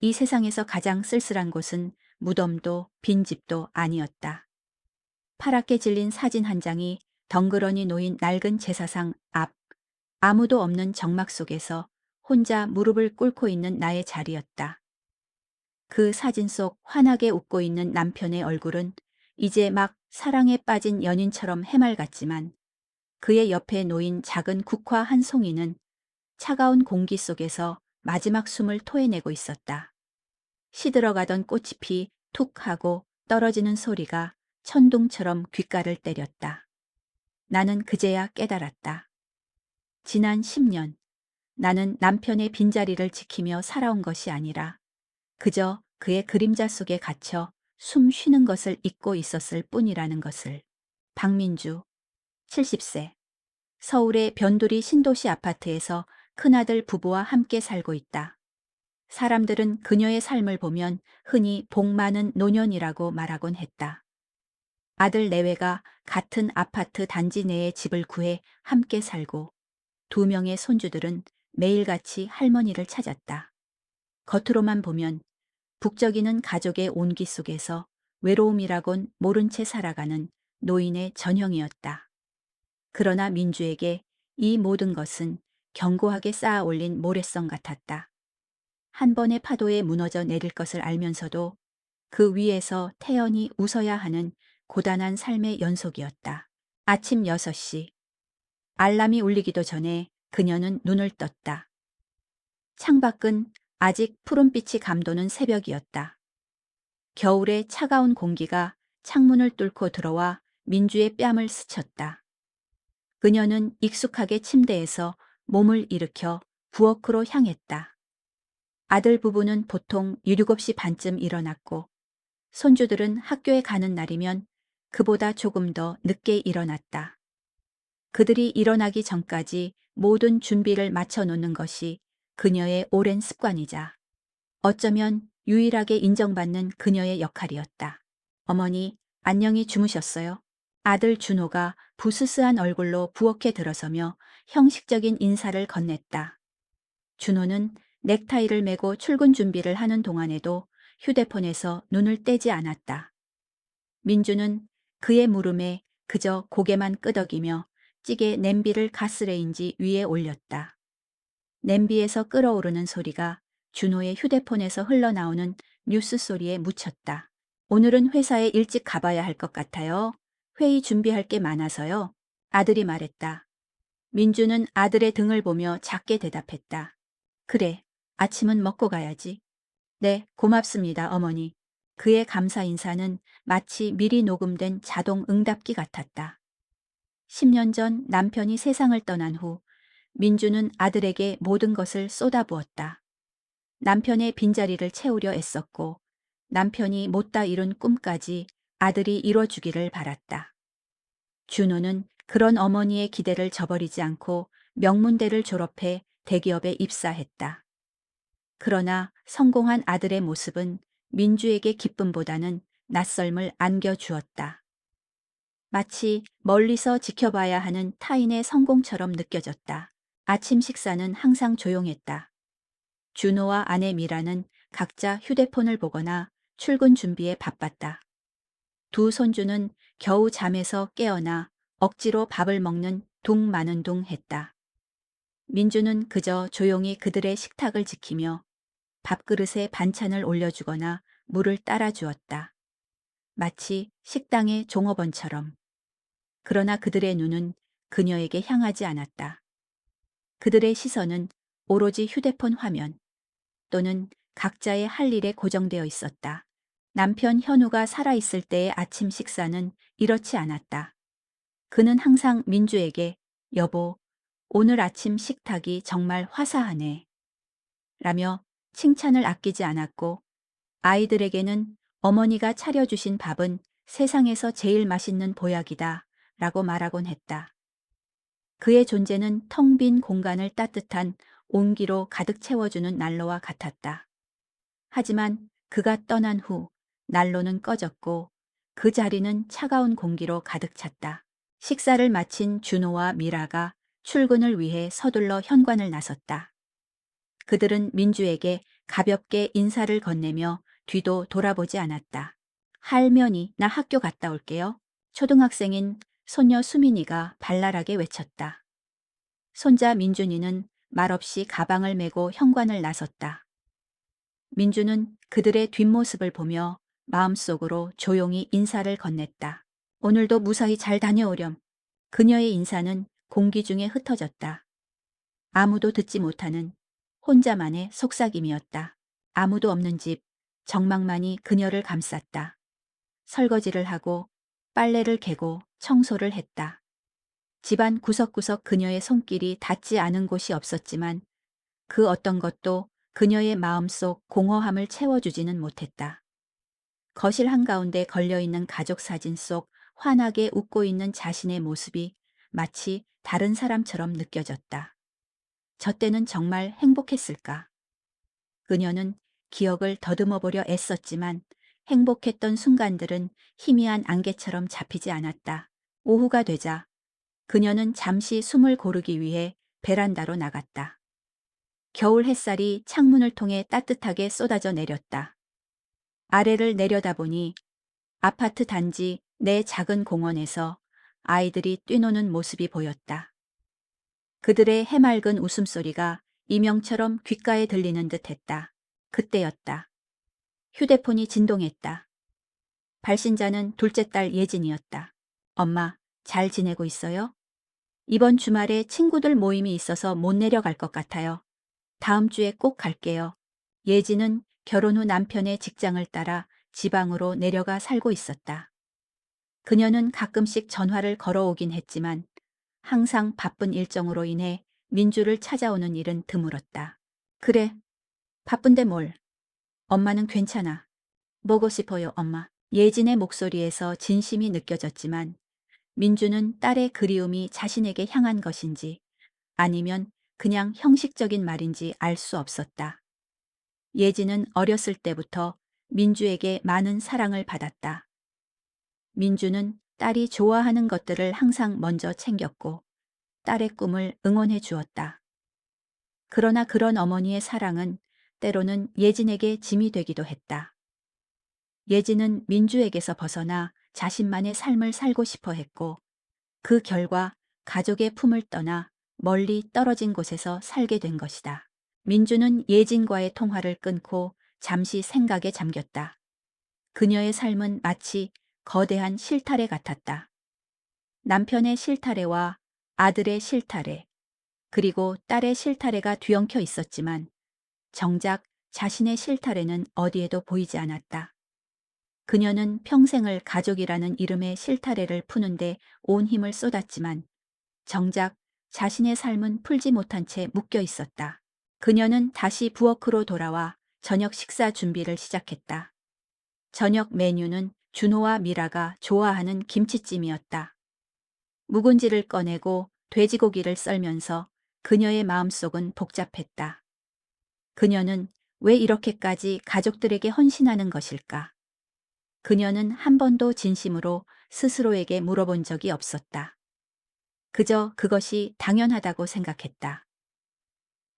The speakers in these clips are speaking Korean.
이 세상에서 가장 쓸쓸한 곳은 무덤도 빈집도 아니었다. 파랗게 질린 사진 한 장이 덩그러니 놓인 낡은 제사상 앞, 아무도 없는 정막 속에서 혼자 무릎을 꿇고 있는 나의 자리였다. 그 사진 속 환하게 웃고 있는 남편의 얼굴은 이제 막 사랑에 빠진 연인처럼 해맑았지만, 그의 옆에 놓인 작은 국화 한 송이는 차가운 공기 속에서 마지막 숨을 토해내고 있었다. 시들어가던 꽃잎이 툭 하고 떨어지는 소리가 천둥처럼 귓가를 때렸다. 나는 그제야 깨달았다. 지난 10년, 나는 남편의 빈자리를 지키며 살아온 것이 아니라 그저 그의 그림자 속에 갇혀 숨 쉬는 것을 잊고 있었을 뿐이라는 것을. 박민주, 70세. 서울의 변두리 신도시 아파트에서 큰아들 부부와 함께 살고 있다. 사람들은 그녀의 삶을 보면 흔히 복 많은 노년이라고 말하곤 했다. 아들 내외가 같은 아파트 단지 내에 집을 구해 함께 살고, 2명의 손주들은 매일같이 할머니를 찾았다. 겉으로만 보면 북적이는 가족의 온기 속에서 외로움이라곤 모른 채 살아가는 노인의 전형이었다. 그러나 민주에게 이 모든 것은 견고하게 쌓아 올린 모래성 같았다. 한 번의 파도에 무너져 내릴 것을 알면서도 그 위에서 태연히 웃어야 하는 고단한 삶의 연속이었다. 아침 6시. 알람이 울리기도 전에 그녀는 눈을 떴다. 창밖은 아직 푸른빛이 감도는 새벽이었다. 겨울의 차가운 공기가 창문을 뚫고 들어와 민주의 뺨을 스쳤다. 그녀는 익숙하게 침대에서 몸을 일으켜 부엌으로 향했다. 아들 부부는 보통 7시 반쯤 일어났고, 손주들은 학교에 가는 날이면 그보다 조금 더 늦게 일어났다. 그들이 일어나기 전까지 모든 준비를 마쳐 놓는 것이 그녀의 오랜 습관이자 어쩌면 유일하게 인정받는 그녀의 역할이었다. 어머니, 안녕히 주무셨어요? 아들 준호가 부스스한 얼굴로 부엌에 들어서며 형식적인 인사를 건넸다. 준호는 넥타이를 매고 출근 준비를 하는 동안에도 휴대폰에서 눈을 떼지 않았다. 민주는 그의 물음에 그저 고개만 끄덕이며 찌개 냄비를 가스레인지 위에 올렸다. 냄비에서 끓어오르는 소리가 준호의 휴대폰에서 흘러나오는 뉴스 소리에 묻혔다. 오늘은 회사에 일찍 가봐야 할 것 같아요. 회의 준비할 게 많아서요. 아들이 말했다. 민주는 아들의 등을 보며 작게 대답했다. 그래, 아침은 먹고 가야지. 네, 고맙습니다, 어머니. 그의 감사 인사는 마치 미리 녹음된 자동 응답기 같았다. 10년 전 남편이 세상을 떠난 후 민주는 아들에게 모든 것을 쏟아부었다. 남편의 빈자리를 채우려 애썼고, 남편이 못다 이룬 꿈까지 아들이 이뤄주기를 바랐다. 준호는 그런 어머니의 기대를 저버리지 않고 명문대를 졸업해 대기업에 입사했다. 그러나 성공한 아들의 모습은 민주에게 기쁨보다는 낯설음을 안겨주었다. 마치 멀리서 지켜봐야 하는 타인의 성공처럼 느껴졌다. 아침 식사는 항상 조용했다. 준호와 아내 미라는 각자 휴대폰을 보거나 출근 준비에 바빴다. 두 손주는 겨우 잠에서 깨어나 억지로 밥을 먹는 둥 마는 둥 했다. 민주는 그저 조용히 그들의 식탁을 지키며 밥그릇에 반찬을 올려주거나 물을 따라주었다. 마치 식당의 종업원처럼. 그러나 그들의 눈은 그녀에게 향하지 않았다. 그들의 시선은 오로지 휴대폰 화면 또는 각자의 할 일에 고정되어 있었다. 남편 현우가 살아있을 때의 아침 식사는 이렇지 않았다. 그는 항상 민주에게 여보, 오늘 아침 식탁이 정말 화사하네 라며 칭찬을 아끼지 않았고, 아이들에게는 어머니가 차려주신 밥은 세상에서 제일 맛있는 보약이다 라고 말하곤 했다. 그의 존재는 텅 빈 공간을 따뜻한 온기로 가득 채워주는 난로와 같았다. 하지만 그가 떠난 후 난로는 꺼졌고 그 자리는 차가운 공기로 가득 찼다. 식사를 마친 준호와 미라가 출근을 위해 서둘러 현관을 나섰다. 그들은 민주에게 가볍게 인사를 건네며 뒤도 돌아보지 않았다. 할머니, 나 학교 갔다 올게요. 초등학생인 손녀 수민이가 발랄하게 외쳤다. 손자 민준이는 말없이 가방을 메고 현관을 나섰다. 민준은 그들의 뒷모습을 보며 마음속으로 조용히 인사를 건넸다. 오늘도 무사히 잘 다녀오렴. 그녀의 인사는 공기 중에 흩어졌다. 아무도 듣지 못하는 혼자만의 속삭임이었다. 아무도 없는 집, 정막만이 그녀를 감쌌다. 설거지를 하고 빨래를 개고 청소를 했다. 집안 구석구석 그녀의 손길이 닿지 않은 곳이 없었지만 그 어떤 것도 그녀의 마음속 공허함을 채워주지는 못했다. 거실 한가운데 걸려있는 가족 사진 속 환하게 웃고 있는 자신의 모습이 마치 다른 사람처럼 느껴졌다. 저 때는 정말 행복했을까? 그녀는 기억을 더듬어 보려 애썼지만 행복했던 순간들은 희미한 안개처럼 잡히지 않았다. 오후가 되자 그녀는 잠시 숨을 고르기 위해 베란다로 나갔다. 겨울 햇살이 창문을 통해 따뜻하게 쏟아져 내렸다. 아래를 내려다보니 아파트 단지 내 작은 공원에서 아이들이 뛰노는 모습이 보였다. 그들의 해맑은 웃음소리가 이명처럼 귓가에 들리는 듯했다. 그때였다. 휴대폰이 진동했다. 발신자는 둘째 딸 예진이었다. 엄마, 잘 지내고 있어요? 이번 주말에 친구들 모임이 있어서 못 내려갈 것 같아요. 다음 주에 꼭 갈게요. 예진은 결혼 후 남편의 직장을 따라 지방으로 내려가 살고 있었다. 그녀는 가끔씩 전화를 걸어오긴 했지만 항상 바쁜 일정으로 인해 민주를 찾아오는 일은 드물었다. 그래, 바쁜데 뭘. 엄마는 괜찮아. 보고 싶어요, 엄마. 예진의 목소리에서 진심이 느껴졌지만 민주는 딸의 그리움이 자신에게 향한 것인지 아니면 그냥 형식적인 말인지 알 수 없었다. 예진은 어렸을 때부터 민주에게 많은 사랑을 받았다. 민주는 딸이 좋아하는 것들을 항상 먼저 챙겼고 딸의 꿈을 응원해 주었다. 그러나 그런 어머니의 사랑은 때로는 예진에게 짐이 되기도 했다. 예진은 민주에게서 벗어나 자신만의 삶을 살고 싶어 했고 그 결과 가족의 품을 떠나 멀리 떨어진 곳에서 살게 된 것이다. 민주는 예진과의 통화를 끊고 잠시 생각에 잠겼다. 그녀의 삶은 마치 거대한 실타래 같았다. 남편의 실타래와 아들의 실타래, 그리고 딸의 실타래가 뒤엉켜 있었지만 정작 자신의 실타래는 어디에도 보이지 않았다. 그녀는 평생을 가족이라는 이름의 실타래를 푸는데 온 힘을 쏟았지만 정작 자신의 삶은 풀지 못한 채 묶여 있었다. 그녀는 다시 부엌으로 돌아와 저녁 식사 준비를 시작했다. 저녁 메뉴는 준호와 미라가 좋아하는 김치찜이었다. 묵은지를 꺼내고 돼지고기를 썰면서 그녀의 마음속은 복잡했다. 그녀는 왜 이렇게까지 가족들에게 헌신하는 것일까? 그녀는 한 번도 진심으로 스스로에게 물어본 적이 없었다. 그저 그것이 당연하다고 생각했다.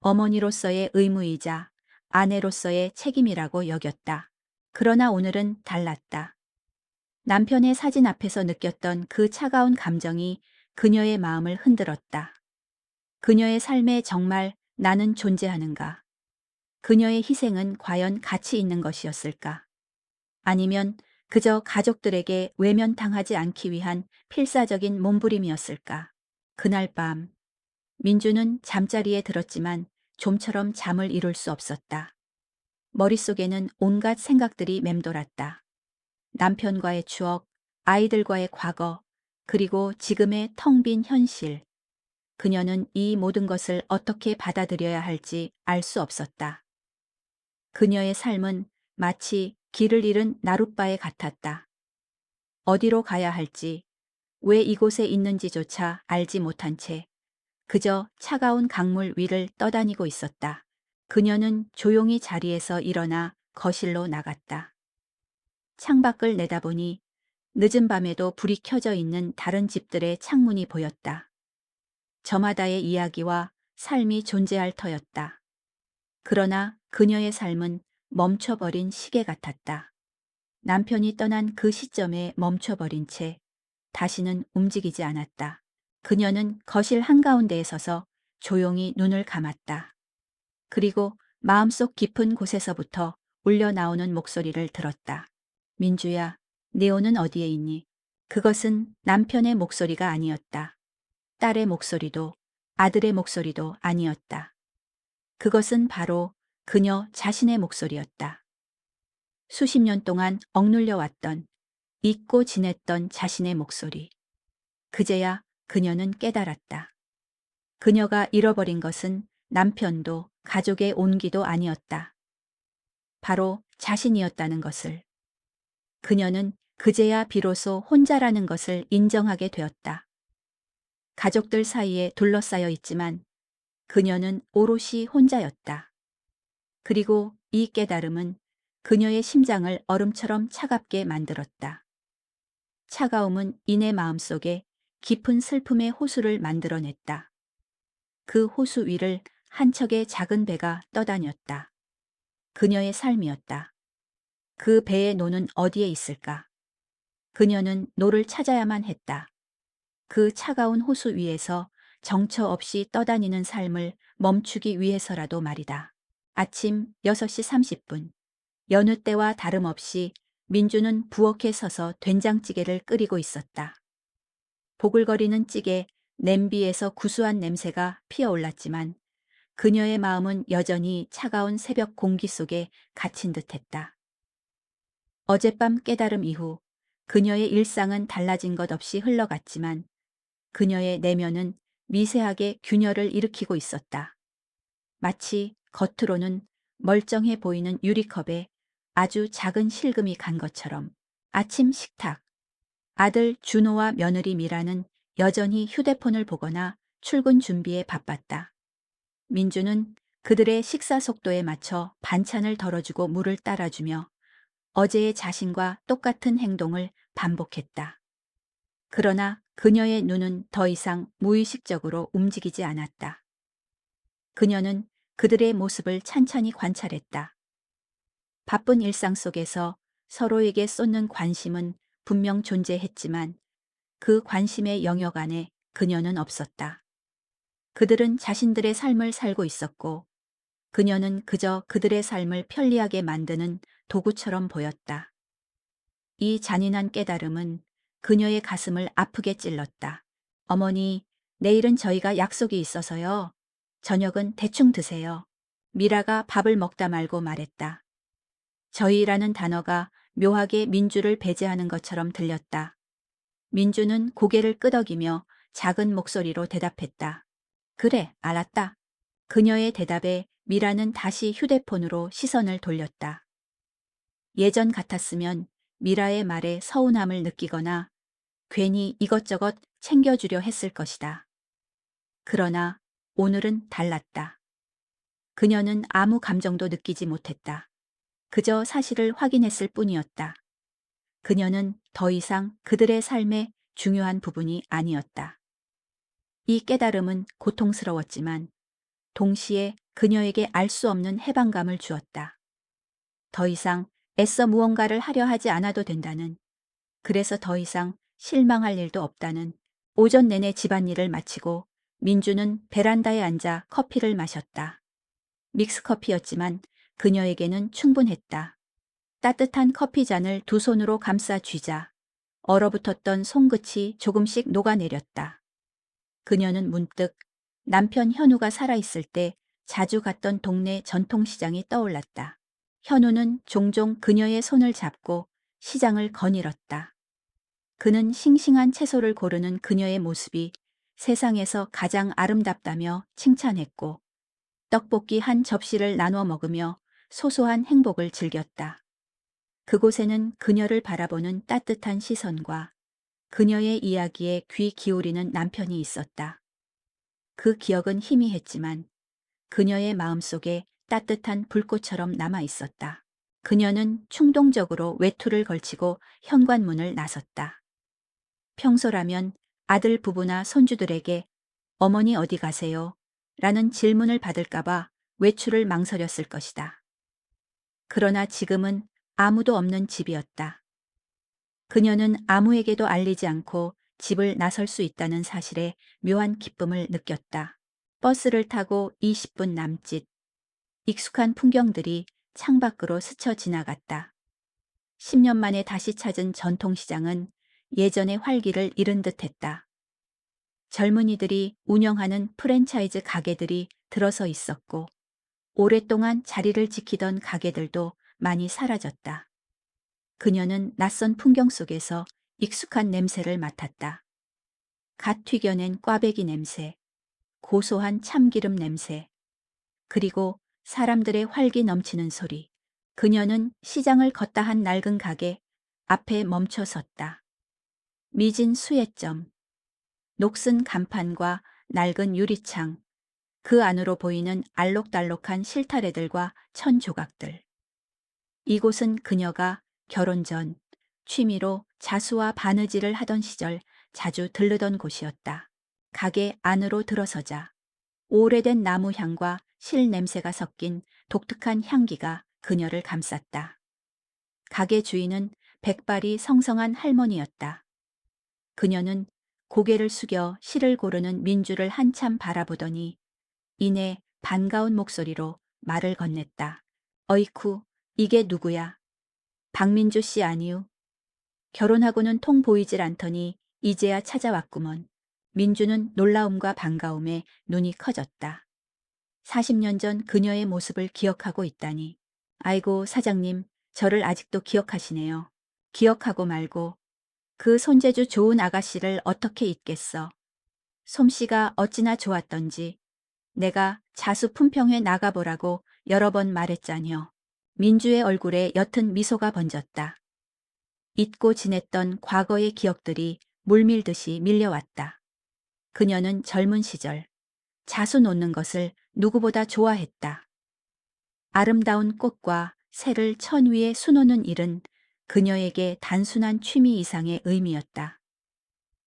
어머니로서의 의무이자 아내로서의 책임이라고 여겼다. 그러나 오늘은 달랐다. 남편의 사진 앞에서 느꼈던 그 차가운 감정이 그녀의 마음을 흔들었다. 그녀의 삶에 정말 나는 존재하는가? 그녀의 희생은 과연 가치 있는 것이었을까? 아니면 그저 가족들에게 외면당하지 않기 위한 필사적인 몸부림이었을까? 그날 밤 민주는 잠자리에 들었지만 좀처럼 잠을 이룰 수 없었다. 머릿속에는 온갖 생각들이 맴돌았다. 남편과의 추억, 아이들과의 과거, 그리고 지금의 텅 빈 현실. 그녀는 이 모든 것을 어떻게 받아들여야 할지 알 수 없었다. 그녀의 삶은 마치 길을 잃은 나룻바에 같았다. 어디로 가야 할지, 왜 이곳에 있는지조차 알지 못한 채 그저 차가운 강물 위를 떠다니고 있었다. 그녀는 조용히 자리에서 일어나 거실로 나갔다. 창밖을 내다보니 늦은 밤에도 불이 켜져 있는 다른 집들의 창문이 보였다. 저마다의 이야기와 삶이 존재할 터였다. 그러나 그녀의 삶은 멈춰버린 시계 같았다. 남편이 떠난 그 시점에 멈춰버린 채 다시는 움직이지 않았다. 그녀는 거실 한가운데에 서서 조용히 눈을 감았다. 그리고 마음속 깊은 곳에서부터 울려 나오는 목소리를 들었다. 민주야, 네오는 어디에 있니? 그것은 남편의 목소리가 아니었다. 딸의 목소리도 아들의 목소리도 아니었다. 그것은 바로 그녀 자신의 목소리였다. 수십 년 동안 억눌려 왔던, 잊고 지냈던 자신의 목소리. 그제야 그녀는 깨달았다. 그녀가 잃어버린 것은 남편도 가족의 온기도 아니었다. 바로 자신이었다는 것을. 그녀는 그제야 비로소 혼자라는 것을 인정하게 되었다. 가족들 사이에 둘러싸여 있지만 그녀는 오롯이 혼자였다. 그리고 이 깨달음은 그녀의 심장을 얼음처럼 차갑게 만들었다. 차가움은 이내 마음속에 깊은 슬픔의 호수를 만들어냈다. 그 호수 위를 한 척의 작은 배가 떠다녔다. 그녀의 삶이었다. 그 배의 노는 어디에 있을까? 그녀는 노를 찾아야만 했다. 그 차가운 호수 위에서 정처 없이 떠다니는 삶을 멈추기 위해서라도 말이다. 아침 6시 30분. 여느 때와 다름없이 민주는 부엌에 서서 된장찌개를 끓이고 있었다. 보글거리는 찌개, 냄비에서 구수한 냄새가 피어올랐지만 그녀의 마음은 여전히 차가운 새벽 공기 속에 갇힌 듯했다. 어젯밤 깨달음 이후 그녀의 일상은 달라진 것 없이 흘러갔지만 그녀의 내면은 미세하게 균열을 일으키고 있었다. 마치 겉으로는 멀쩡해 보이는 유리컵에 아주 작은 실금이 간 것처럼. 아침 식탁. 아들 준호와 며느리 미라는 여전히 휴대폰을 보거나 출근 준비에 바빴다. 민주는 그들의 식사 속도에 맞춰 반찬을 덜어주고 물을 따라주며 어제의 자신과 똑같은 행동을 반복했다. 그러나 그녀의 눈은 더 이상 무의식적으로 움직이지 않았다. 그녀는 그들의 모습을 찬찬히 관찰했다. 바쁜 일상 속에서 서로에게 쏟는 관심은 분명 존재했지만 그 관심의 영역 안에 그녀는 없었다. 그들은 자신들의 삶을 살고 있었고 그녀는 그저 그들의 삶을 편리하게 만드는 도구처럼 보였다. 이 잔인한 깨달음은 그녀의 가슴을 아프게 찔렀다. 어머니, 내일은 저희가 약속이 있어서요. 저녁은 대충 드세요. 미라가 밥을 먹다 말고 말했다. 저희라는 단어가 묘하게 민주를 배제하는 것처럼 들렸다. 민주는 고개를 끄덕이며 작은 목소리로 대답했다. 그래, 알았다. 그녀의 대답에 미라는 다시 휴대폰으로 시선을 돌렸다. 예전 같았으면 미라의 말에 서운함을 느끼거나 괜히 이것저것 챙겨주려 했을 것이다. 그러나 오늘은 달랐다. 그녀는 아무 감정도 느끼지 못했다. 그저 사실을 확인했을 뿐이었다. 그녀는 더 이상 그들의 삶의 중요한 부분이 아니었다. 이 깨달음은 고통스러웠지만 동시에 그녀에게 알 수 없는 해방감을 주었다. 더 이상 애써 무언가를 하려 하지 않아도 된다는, 그래서 더 이상 실망할 일도 없다는. 오전 내내 집안일을 마치고 민주는 베란다에 앉아 커피를 마셨다. 믹스커피였지만 그녀에게는 충분했다. 따뜻한 커피잔을 두 손으로 감싸 쥐자 얼어붙었던 손끝이 조금씩 녹아내렸다. 그녀는 문득 남편 현우가 살아있을 때 자주 갔던 동네 전통시장이 떠올랐다. 현우는 종종 그녀의 손을 잡고 시장을 거닐었다. 그는 싱싱한 채소를 고르는 그녀의 모습이 세상에서 가장 아름답다며 칭찬했고 떡볶이 한 접시를 나눠 먹으며 소소한 행복을 즐겼다. 그곳에는 그녀를 바라보는 따뜻한 시선과 그녀의 이야기에 귀 기울이는 남편이 있었다. 그 기억은 희미했지만 그녀의 마음속에 따뜻한 불꽃처럼 남아 있었다. 그녀는 충동적으로 외투를 걸치고 현관문을 나섰다. 평소라면 아들 부부나 손주들에게 어머니 어디 가세요? 라는 질문을 받을까봐 외출을 망설였을 것이다. 그러나 지금은 아무도 없는 집이었다. 그녀는 아무에게도 알리지 않고 집을 나설 수 있다는 사실에 묘한 기쁨을 느꼈다. 버스를 타고 20분 남짓. 익숙한 풍경들이 창밖으로 스쳐 지나갔다. 10년 만에 다시 찾은 전통시장은 예전의 활기를 잃은 듯했다. 젊은이들이 운영하는 프랜차이즈 가게들이 들어서 있었고 오랫동안 자리를 지키던 가게들도 많이 사라졌다. 그녀는 낯선 풍경 속에서 익숙한 냄새를 맡았다. 갓 튀겨낸 꽈배기 냄새, 고소한 참기름 냄새, 그리고 사람들의 활기 넘치는 소리. 그녀는 시장을 걷다 한 낡은 가게 앞에 멈춰 섰다. 미진 수혜점, 녹슨 간판과 낡은 유리창, 그 안으로 보이는 알록달록한 실타래들과 천 조각들. 이곳은 그녀가 결혼 전 취미로 자수와 바느질을 하던 시절 자주 들르던 곳이었다. 가게 안으로 들어서자 오래된 나무 향과 실 냄새가 섞인 독특한 향기가 그녀를 감쌌다. 가게 주인은 백발이 성성한 할머니였다. 그녀는 고개를 숙여 실을 고르는 민주를 한참 바라보더니 이내 반가운 목소리로 말을 건넸다. 어이쿠, 이게 누구야? 박민주 씨 아니유? 결혼하고는 통 보이질 않더니 이제야 찾아왔구먼. 민주는 놀라움과 반가움에 눈이 커졌다. 40년 전 그녀의 모습을 기억하고 있다니. 아이고 사장님, 저를 아직도 기억하시네요. 기억하고 말고 그 손재주 좋은 아가씨를 어떻게 잊겠어. 솜씨가 어찌나 좋았던지 내가 자수 품평회 나가보라고 여러 번 말했잖여. 민주의 얼굴에 옅은 미소가 번졌다. 잊고 지냈던 과거의 기억들이 물밀듯이 밀려왔다. 그녀는 젊은 시절 자수 놓는 것을 누구보다 좋아했다. 아름다운 꽃과 새를 천 위에 수놓는 일은 그녀에게 단순한 취미 이상의 의미였다.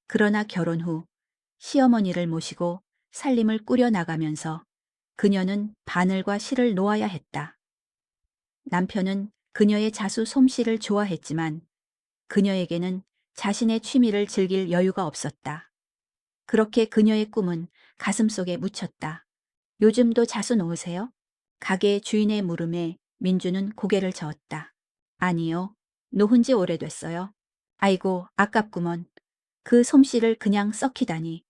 그러나 결혼 후 시어머니를 모시고 살림을 꾸려나가면서 그녀는 바늘과 실을 놓아야 했다. 남편은 그녀의 자수 솜씨를 좋아했지만 그녀에게는 자신의 취미를 즐길 여유가 없었다. 그렇게 그녀의 꿈은 가슴속에 묻혔다. 요즘도 자수 놓으세요? 가게 주인의 물음에 민주는 고개를 저었다. 아니요. 놓은 지 오래됐어요. 아이고, 아깝구먼. 그 솜씨를 그냥 썩히다니.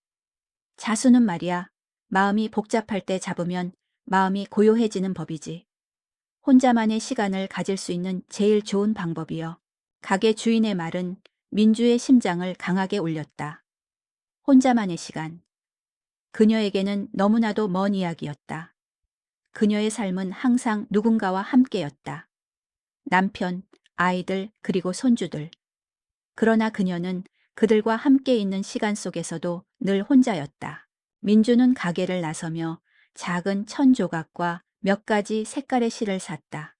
자수는 말이야. 마음이 복잡할 때 잡으면 마음이 고요해지는 법이지. 혼자만의 시간을 가질 수 있는 제일 좋은 방법이요. 가게 주인의 말은 민주의 심장을 강하게 울렸다. 혼자만의 시간. 그녀에게는 너무나도 먼 이야기였다. 그녀의 삶은 항상 누군가와 함께였다. 남편, 아이들, 그리고 손주들. 그러나 그녀는 그들과 함께 있는 시간 속에서도 늘 혼자였다. 민주는 가게를 나서며 작은 천 조각과 몇 가지 색깔의 실을 샀다.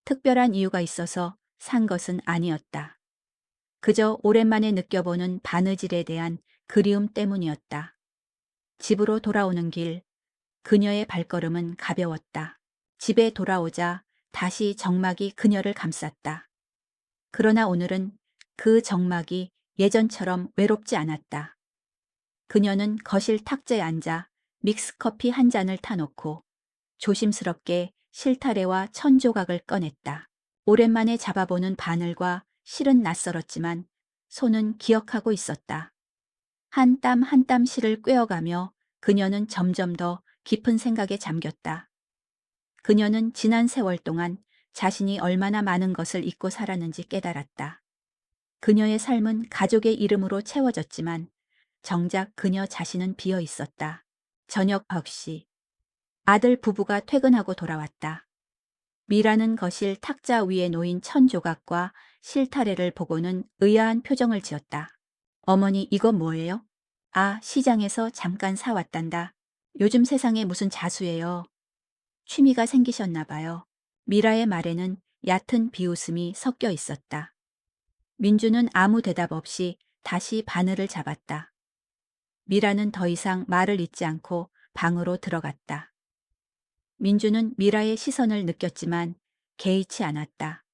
특별한 이유가 있어서 산 것은 아니었다. 그저 오랜만에 느껴보는 바느질에 대한 그리움 때문이었다. 집으로 돌아오는 길, 그녀의 발걸음은 가벼웠다. 집에 돌아오자 다시 적막이 그녀를 감쌌다. 그러나 오늘은 그 적막이 예전처럼 외롭지 않았다. 그녀는 거실 탁자에 앉아 믹스커피 한 잔을 타놓고 조심스럽게 실타래와 천조각을 꺼냈다. 오랜만에 잡아보는 바늘과 실은 낯설었지만 손은 기억하고 있었다. 한 땀 한 땀 실을 꿰어가며 그녀는 점점 더 깊은 생각에 잠겼다. 그녀는 지난 세월 동안 자신이 얼마나 많은 것을 잊고 살았는지 깨달았다. 그녀의 삶은 가족의 이름으로 채워졌지만 정작 그녀 자신은 비어 있었다. 저녁 9시. 아들 부부가 퇴근하고 돌아왔다. 미라는 거실 탁자 위에 놓인 천 조각과 실타래를 보고는 의아한 표정을 지었다. 어머니 이거 뭐예요? 아, 시장에서 잠깐 사왔단다. 요즘 세상에 무슨 자수예요. 취미가 생기셨나 봐요. 미라의 말에는 얕은 비웃음이 섞여 있었다. 민주는 아무 대답 없이 다시 바늘을 잡았다. 미라는 더 이상 말을 잇지 않고 방으로 들어갔다. 민주는 미라의 시선을 느꼈지만 개의치 않았다.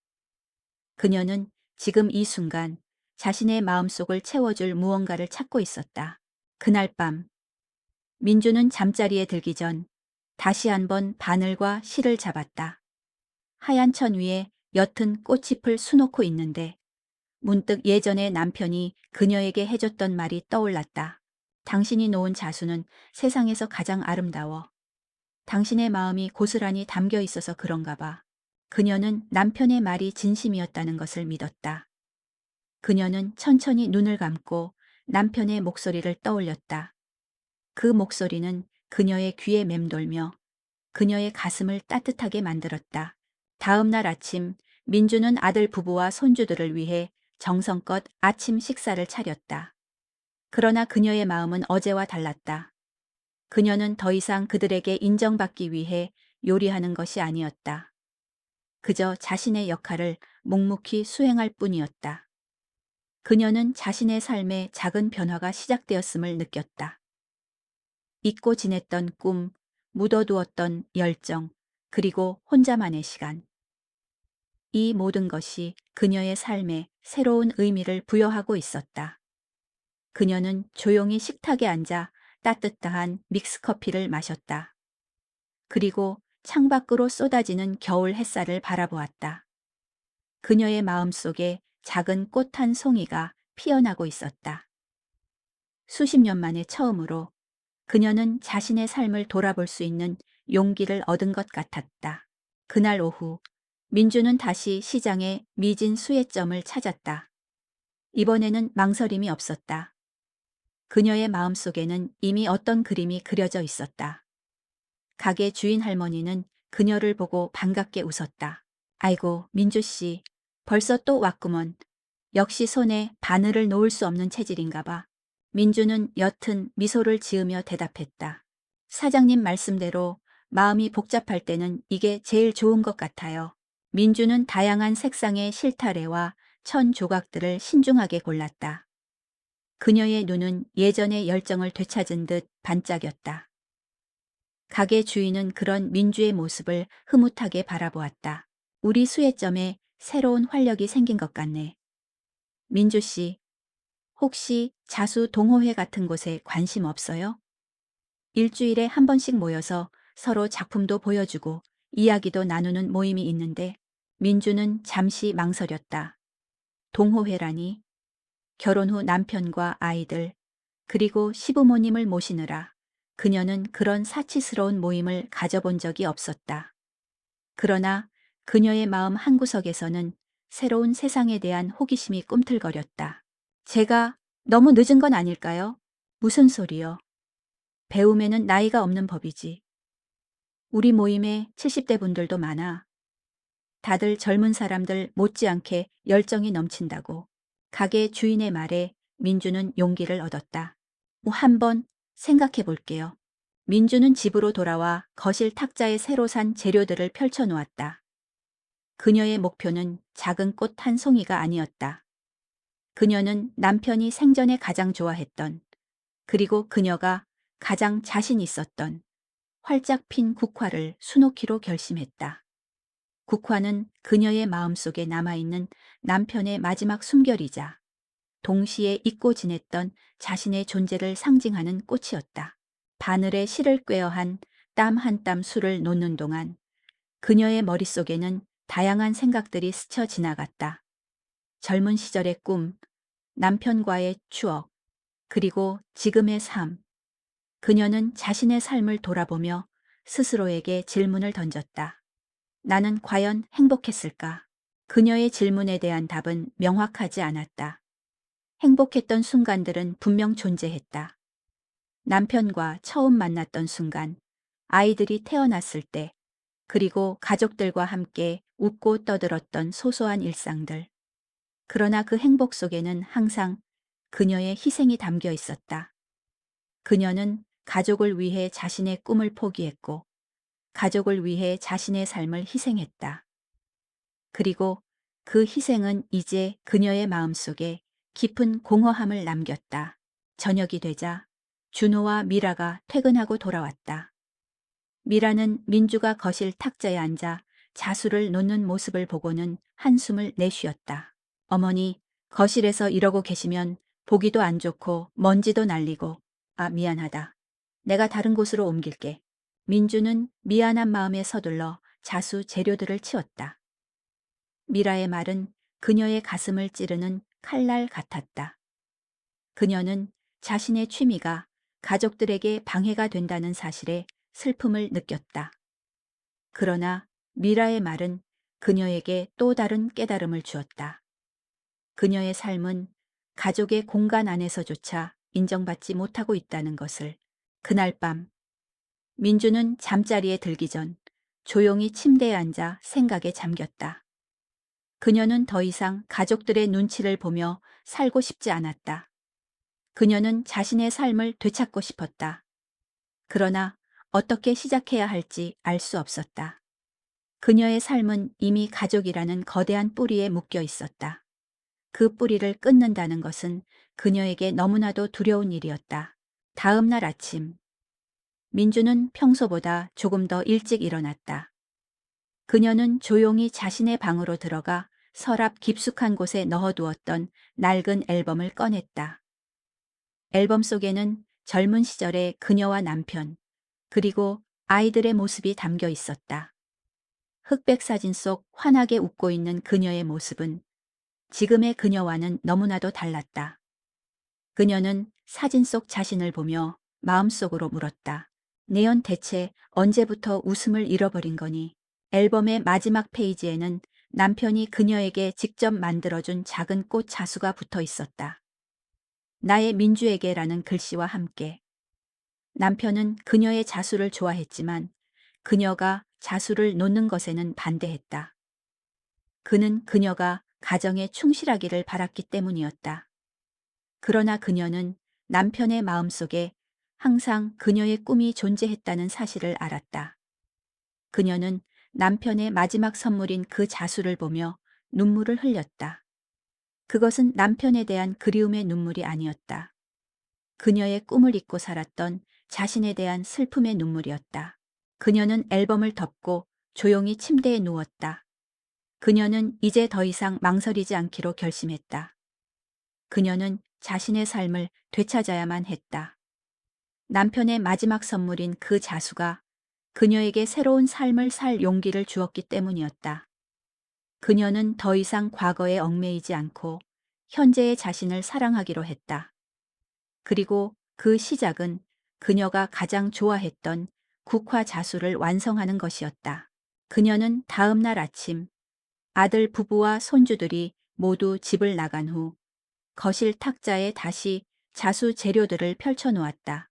그녀는 지금 이 순간 자신의 마음속을 채워줄 무언가를 찾고 있었다. 그날 밤 민주는 잠자리에 들기 전 다시 한번 바늘과 실을 잡았다. 하얀 천 위에 옅은 꽃잎을 수놓고 있는데 문득 예전에 남편이 그녀에게 해줬던 말이 떠올랐다. 당신이 놓은 자수는 세상에서 가장 아름다워. 당신의 마음이 고스란히 담겨 있어서 그런가 봐. 그녀는 남편의 말이 진심이었다는 것을 믿었다. 그녀는 천천히 눈을 감고 남편의 목소리를 떠올렸다. 그 목소리는 그녀의 귀에 맴돌며 그녀의 가슴을 따뜻하게 만들었다. 다음 날 아침 민주는 아들 부부와 손주들을 위해 정성껏 아침 식사를 차렸다. 그러나 그녀의 마음은 어제와 달랐다. 그녀는 더 이상 그들에게 인정받기 위해 요리하는 것이 아니었다. 그저 자신의 역할을 묵묵히 수행할 뿐이었다. 그녀는 자신의 삶에 작은 변화가 시작되었음을 느꼈다. 잊고 지냈던 꿈, 묻어두었던 열정, 그리고 혼자만의 시간. 이 모든 것이 그녀의 삶에 새로운 의미를 부여하고 있었다. 그녀는 조용히 식탁에 앉아 따뜻한 믹스커피를 마셨다. 그리고 창밖으로 쏟아지는 겨울 햇살을 바라보았다. 그녀의 마음속에 작은 꽃 한 송이가 피어나고 있었다. 수십 년 만에 처음으로 그녀는 자신의 삶을 돌아볼 수 있는 용기를 얻은 것 같았다. 그날 오후 민주는 다시 시장의 미진 수혜점을 찾았다. 이번에는 망설임이 없었다. 그녀의 마음속에는 이미 어떤 그림이 그려져 있었다. 가게 주인 할머니는 그녀를 보고 반갑게 웃었다. 아이고, 민주 씨, 벌써 또 왔구먼. 역시 손에 바늘을 놓을 수 없는 체질인가 봐. 민주는 옅은 미소를 지으며 대답했다. 사장님 말씀대로 마음이 복잡할 때는 이게 제일 좋은 것 같아요. 민주는 다양한 색상의 실타래와 천 조각들을 신중하게 골랐다. 그녀의 눈은 예전의 열정을 되찾은 듯 반짝였다. 가게 주인은 그런 민주의 모습을 흐뭇하게 바라보았다. 우리 수혜점에 새로운 활력이 생긴 것 같네. 민주 씨, 혹시 자수 동호회 같은 곳에 관심 없어요? 일주일에 한 번씩 모여서 서로 작품도 보여주고 이야기도 나누는 모임이 있는데 민주는 잠시 망설였다. 동호회라니? 결혼 후 남편과 아이들, 그리고 시부모님을 모시느라 그녀는 그런 사치스러운 모임을 가져본 적이 없었다. 그러나 그녀의 마음 한구석에서는 새로운 세상에 대한 호기심이 꿈틀거렸다. 제가 너무 늦은 건 아닐까요? 무슨 소리요? 배움에는 나이가 없는 법이지. 우리 모임에 70대 분들도 많아. 다들 젊은 사람들 못지않게 열정이 넘친다고. 가게 주인의 말에 민주는 용기를 얻었다. 한번 생각해 볼게요. 민주는 집으로 돌아와 거실 탁자에 새로 산 재료들을 펼쳐놓았다. 그녀의 목표는 작은 꽃 한 송이가 아니었다. 그녀는 남편이 생전에 가장 좋아했던, 그리고 그녀가 가장 자신 있었던 활짝 핀 국화를 수놓기로 결심했다. 국화는 그녀의 마음속에 남아있는 남편의 마지막 숨결이자 동시에 잊고 지냈던 자신의 존재를 상징하는 꽃이었다. 바늘에 실을 꿰어 한 땀 한 땀 술을 놓는 동안 그녀의 머릿속에는 다양한 생각들이 스쳐 지나갔다. 젊은 시절의 꿈, 남편과의 추억, 그리고 지금의 삶. 그녀는 자신의 삶을 돌아보며 스스로에게 질문을 던졌다. 나는 과연 행복했을까? 그녀의 질문에 대한 답은 명확하지 않았다. 행복했던 순간들은 분명 존재했다. 남편과 처음 만났던 순간, 아이들이 태어났을 때, 그리고 가족들과 함께 웃고 떠들었던 소소한 일상들. 그러나 그 행복 속에는 항상 그녀의 희생이 담겨 있었다. 그녀는 가족을 위해 자신의 꿈을 포기했고, 가족을 위해 자신의 삶을 희생했다. 그리고 그 희생은 이제 그녀의 마음속에 깊은 공허함을 남겼다. 저녁이 되자 준호와 미라가 퇴근하고 돌아왔다. 미라는 민주가 거실 탁자에 앉아 자수를 놓는 모습을 보고는 한숨을 내쉬었다. 어머니, 거실에서 이러고 계시면 보기도 안 좋고 먼지도 날리고. 아, 미안하다. 내가 다른 곳으로 옮길게. 민주는 미안한 마음에 서둘러 자수 재료들을 치웠다. 미라의 말은 그녀의 가슴을 찌르는 칼날 같았다. 그녀는 자신의 취미가 가족들에게 방해가 된다는 사실에 슬픔을 느꼈다. 그러나 미라의 말은 그녀에게 또 다른 깨달음을 주었다. 그녀의 삶은 가족의 공간 안에서조차 인정받지 못하고 있다는 것을. 그날 밤 민주는 잠자리에 들기 전 조용히 침대에 앉아 생각에 잠겼다. 그녀는 더 이상 가족들의 눈치를 보며 살고 싶지 않았다. 그녀는 자신의 삶을 되찾고 싶었다. 그러나 어떻게 시작해야 할지 알 수 없었다. 그녀의 삶은 이미 가족이라는 거대한 뿌리에 묶여 있었다. 그 뿌리를 끊는다는 것은 그녀에게 너무나도 두려운 일이었다. 다음 날 아침, 민주는 평소보다 조금 더 일찍 일어났다. 그녀는 조용히 자신의 방으로 들어가 서랍 깊숙한 곳에 넣어두었던 낡은 앨범을 꺼냈다. 앨범 속에는 젊은 시절의 그녀와 남편, 그리고 아이들의 모습이 담겨 있었다. 흑백 사진 속 환하게 웃고 있는 그녀의 모습은 지금의 그녀와는 너무나도 달랐다. 그녀는 사진 속 자신을 보며 마음속으로 물었다. 내연 대체 언제부터 웃음을 잃어버린 거니? 앨범의 마지막 페이지에는 남편이 그녀에게 직접 만들어준 작은 꽃 자수가 붙어 있었다. 나의 민주에게라는 글씨와 함께. 남편은 그녀의 자수를 좋아했지만 그녀가 자수를 놓는 것에는 반대했다. 그는 그녀가 가정에 충실하기를 바랐기 때문이었다. 그러나 그녀는 남편의 마음속에 항상 그녀의 꿈이 존재했다는 사실을 알았다. 그녀는 남편의 마지막 선물인 그 자수를 보며 눈물을 흘렸다. 그것은 남편에 대한 그리움의 눈물이 아니었다. 그녀의 꿈을 잊고 살았던 자신에 대한 슬픔의 눈물이었다. 그녀는 앨범을 덮고 조용히 침대에 누웠다. 그녀는 이제 더 이상 망설이지 않기로 결심했다. 그녀는 자신의 삶을 되찾아야만 했다. 남편의 마지막 선물인 그 자수가 그녀에게 새로운 삶을 살 용기를 주었기 때문이었다. 그녀는 더 이상 과거에 얽매이지 않고 현재의 자신을 사랑하기로 했다. 그리고 그 시작은 그녀가 가장 좋아했던 국화 자수를 완성하는 것이었다. 그녀는 다음 날 아침 아들 부부와 손주들이 모두 집을 나간 후 거실 탁자에 다시 자수 재료들을 펼쳐놓았다.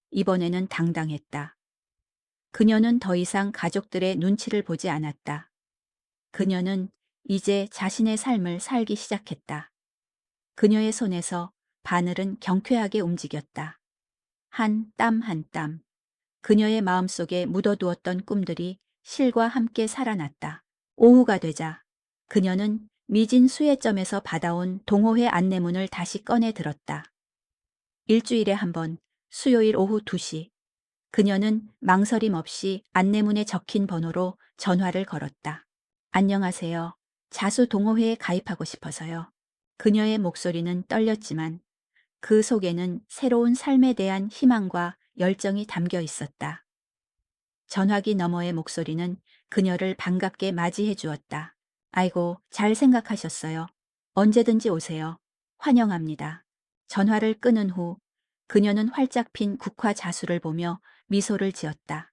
이번에는 당당했다. 그녀는 더 이상 가족들의 눈치를 보지 않았다. 그녀는 이제 자신의 삶을 살기 시작했다. 그녀의 손에서 바늘은 경쾌하게 움직였다. 한 땀 한 땀. 그녀의 마음속에 묻어두었던 꿈들이 실과 함께 살아났다. 오후가 되자 그녀는 미진 수혜점에서 받아온 동호회 안내문을 다시 꺼내 들었다. 일주일에 한 번, 수요일 오후 2시. 그녀는 망설임 없이 안내문에 적힌 번호로 전화를 걸었다. 안녕하세요. 자수 동호회에 가입하고 싶어서요. 그녀의 목소리는 떨렸지만 그 속에는 새로운 삶에 대한 희망과 열정이 담겨 있었다. 전화기 너머의 목소리는 그녀를 반갑게 맞이해 주었다. 아이고, 잘 생각하셨어요. 언제든지 오세요. 환영합니다. 전화를 끊은 후 그녀는 활짝 핀 국화 자수를 보며 미소를 지었다.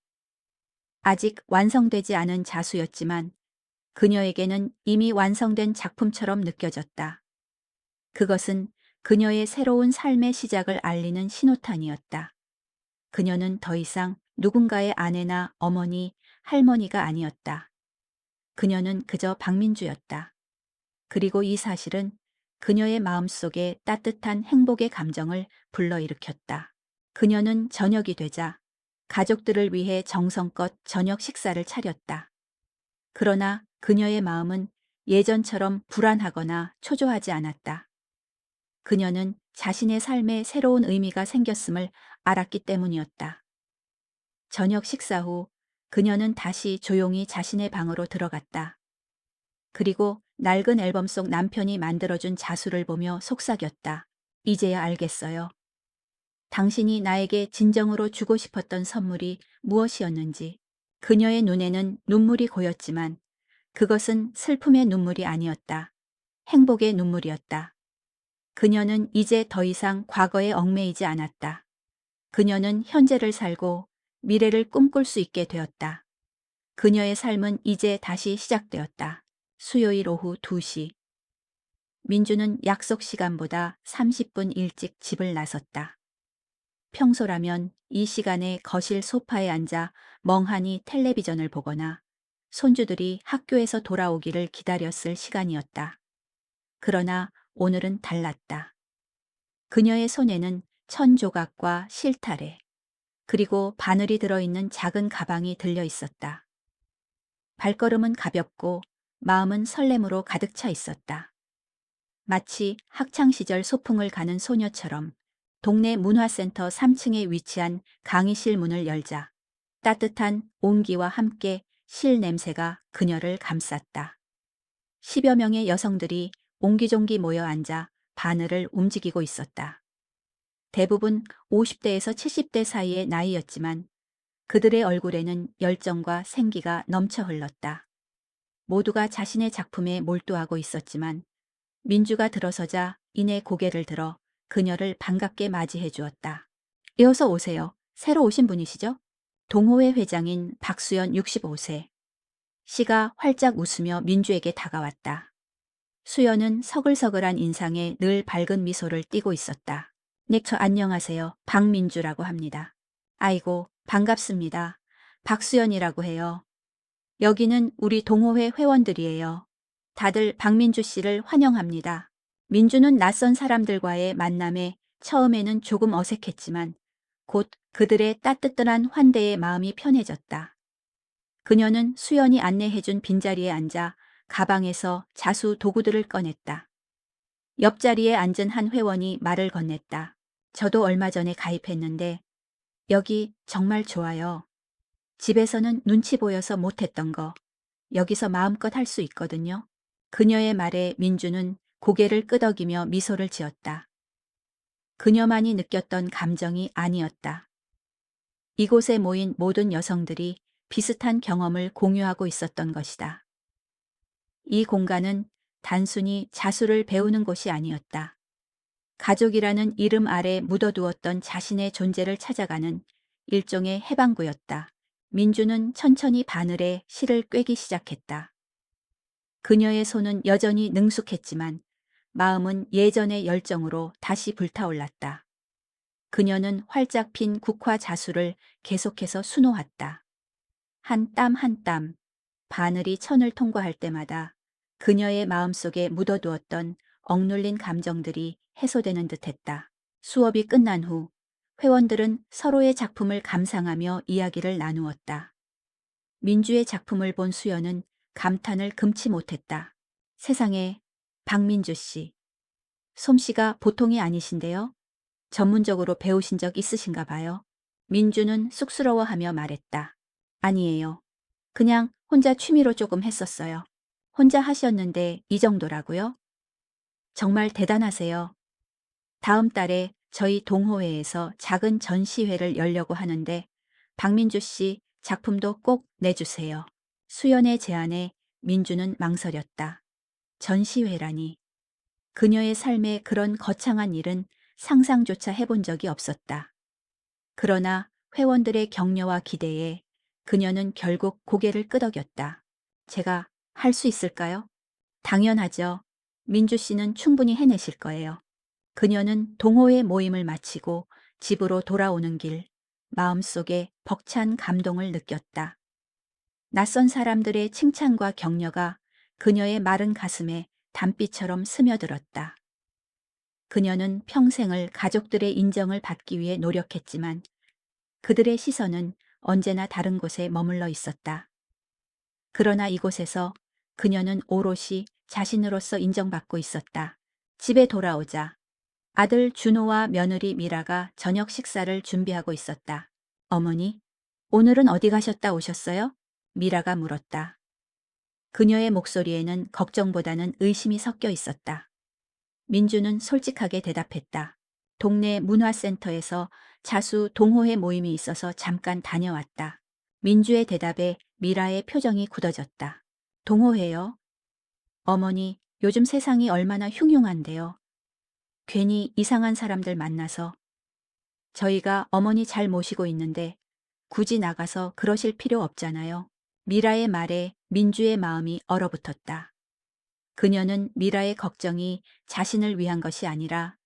아직 완성되지 않은 자수였지만 그녀에게는 이미 완성된 작품처럼 느껴졌다. 그것은 그녀의 새로운 삶의 시작을 알리는 신호탄이었다. 그녀는 더 이상 누군가의 아내나 어머니, 할머니가 아니었다. 그녀는 그저 박민주였다. 그리고 이 사실은 그녀의 마음속에 따뜻한 행복의 감정을 불러일으켰다. 그녀는 저녁이 되자 가족들을 위해 정성껏 저녁 식사를 차렸다. 그러나 그녀의 마음은 예전처럼 불안하거나 초조하지 않았다. 그녀는 자신의 삶에 새로운 의미가 생겼음을 알았기 때문이었다. 저녁 식사 후 그녀는 다시 조용히 자신의 방으로 들어갔다. 그리고 낡은 앨범 속 남편이 만들어준 자수를 보며 속삭였다. 이제야 알겠어요. 당신이 나에게 진정으로 주고 싶었던 선물이 무엇이었는지. 그녀의 눈에는 눈물이 고였지만 그것은 슬픔의 눈물이 아니었다. 행복의 눈물이었다. 그녀는 이제 더 이상 과거에 얽매이지 않았다. 그녀는 현재를 살고 미래를 꿈꿀 수 있게 되었다. 그녀의 삶은 이제 다시 시작되었다. 수요일 오후 2시. 민주는 약속 시간보다 30분 일찍 집을 나섰다. 평소라면 이 시간에 거실 소파에 앉아 멍하니 텔레비전을 보거나 손주들이 학교에서 돌아오기를 기다렸을 시간이었다. 그러나 오늘은 달랐다. 그녀의 손에는 천 조각과 실타래, 그리고 바늘이 들어있는 작은 가방이 들려 있었다. 발걸음은 가볍고 마음은 설렘으로 가득 차 있었다. 마치 학창시절 소풍을 가는 소녀처럼 동네 문화센터 3층에 위치한 강의실 문을 열자 따뜻한 온기와 함께 실 냄새가 그녀를 감쌌다. 10여 명의 여성들이 옹기종기 모여 앉아 바늘을 움직이고 있었다. 대부분 50대에서 70대 사이의 나이였지만 그들의 얼굴에는 열정과 생기가 넘쳐 흘렀다. 모두가 자신의 작품에 몰두하고 있었지만 민주가 들어서자 이내 고개를 들어 그녀를 반갑게 맞이해 주었다. 어서 오세요. 새로 오신 분이시죠? 동호회 회장인 박수연 65세. 씨가 활짝 웃으며 민주에게 다가왔다. 수연은 서글서글한 인상에 늘 밝은 미소를 띠고 있었다. 네, 저 안녕하세요. 박민주라고 합니다. 아이고, 반갑습니다. 박수연이라고 해요. 여기는 우리 동호회 회원들이에요. 다들 박민주 씨를 환영합니다. 민주는 낯선 사람들과의 만남에 처음에는 조금 어색했지만 곧 그들의 따뜻한 환대에 마음이 편해졌다. 그녀는 수연이 안내해준 빈자리에 앉아 가방에서 자수 도구들을 꺼냈다. 옆자리에 앉은 한 회원이 말을 건넸다. 저도 얼마 전에 가입했는데 여기 정말 좋아요. 집에서는 눈치 보여서 못했던 거 여기서 마음껏 할 수 있거든요. 그녀의 말에 민주는 고개를 끄덕이며 미소를 지었다. 그녀만이 느꼈던 감정이 아니었다. 이곳에 모인 모든 여성들이 비슷한 경험을 공유하고 있었던 것이다. 이 공간은 단순히 자수를 배우는 곳이 아니었다. 가족이라는 이름 아래 묻어두었던 자신의 존재를 찾아가는 일종의 해방구였다. 민주는 천천히 바늘에 실을 꿰기 시작했다. 그녀의 손은 여전히 능숙했지만 마음은 예전의 열정으로 다시 불타올랐다. 그녀는 활짝 핀 국화 자수를 계속해서 수놓았다. 한 땀 한 땀, 바늘이 천을 통과할 때마다 그녀의 마음속에 묻어두었던 억눌린 감정들이 해소되는 듯했다. 수업이 끝난 후 회원들은 서로의 작품을 감상하며 이야기를 나누었다. 민주의 작품을 본 수연은 감탄을 금치 못했다. 세상에, 박민주 씨. 솜씨가 보통이 아니신데요? 전문적으로 배우신 적 있으신가 봐요. 민주는 쑥스러워하며 말했다. 아니에요. 그냥 혼자 취미로 조금 했었어요. 혼자 하셨는데 이 정도라고요? 정말 대단하세요. 다음 달에 저희 동호회에서 작은 전시회를 열려고 하는데 박민주 씨 작품도 꼭 내주세요. 수연의 제안에 민주는 망설였다. 전시회라니. 그녀의 삶에 그런 거창한 일은 상상조차 해본 적이 없었다. 그러나 회원들의 격려와 기대에 그녀는 결국 고개를 끄덕였다. 제가 할 수 있을까요? 당연하죠. 민주 씨는 충분히 해내실 거예요. 그녀는 동호회 모임을 마치고 집으로 돌아오는 길, 마음속에 벅찬 감동을 느꼈다. 낯선 사람들의 칭찬과 격려가 그녀의 마른 가슴에 단비처럼 스며들었다. 그녀는 평생을 가족들의 인정을 받기 위해 노력했지만 그들의 시선은 언제나 다른 곳에 머물러 있었다. 그러나 이곳에서 그녀는 오롯이 자신으로서 인정받고 있었다. 집에 돌아오자 아들 준호와 며느리 미라가 저녁 식사를 준비하고 있었다. 어머니, 오늘은 어디 가셨다 오셨어요? 미라가 물었다. 그녀의 목소리에는 걱정보다는 의심이 섞여 있었다. 민주는 솔직하게 대답했다. 동네 문화센터에서 자수 동호회 모임이 있어서 잠깐 다녀왔다. 민주의 대답에 미라의 표정이 굳어졌다. 동호회요? 어머니, 요즘 세상이 얼마나 흉흉한데요. 괜히 이상한 사람들 만나서 저희가 어머니 잘 모시고 있는데 굳이 나가서 그러실 필요 없잖아요. 미라의 말에 민주의 마음이 얼어붙었다. 그녀는 미라의 걱정이 자신을 위한 것이 아니라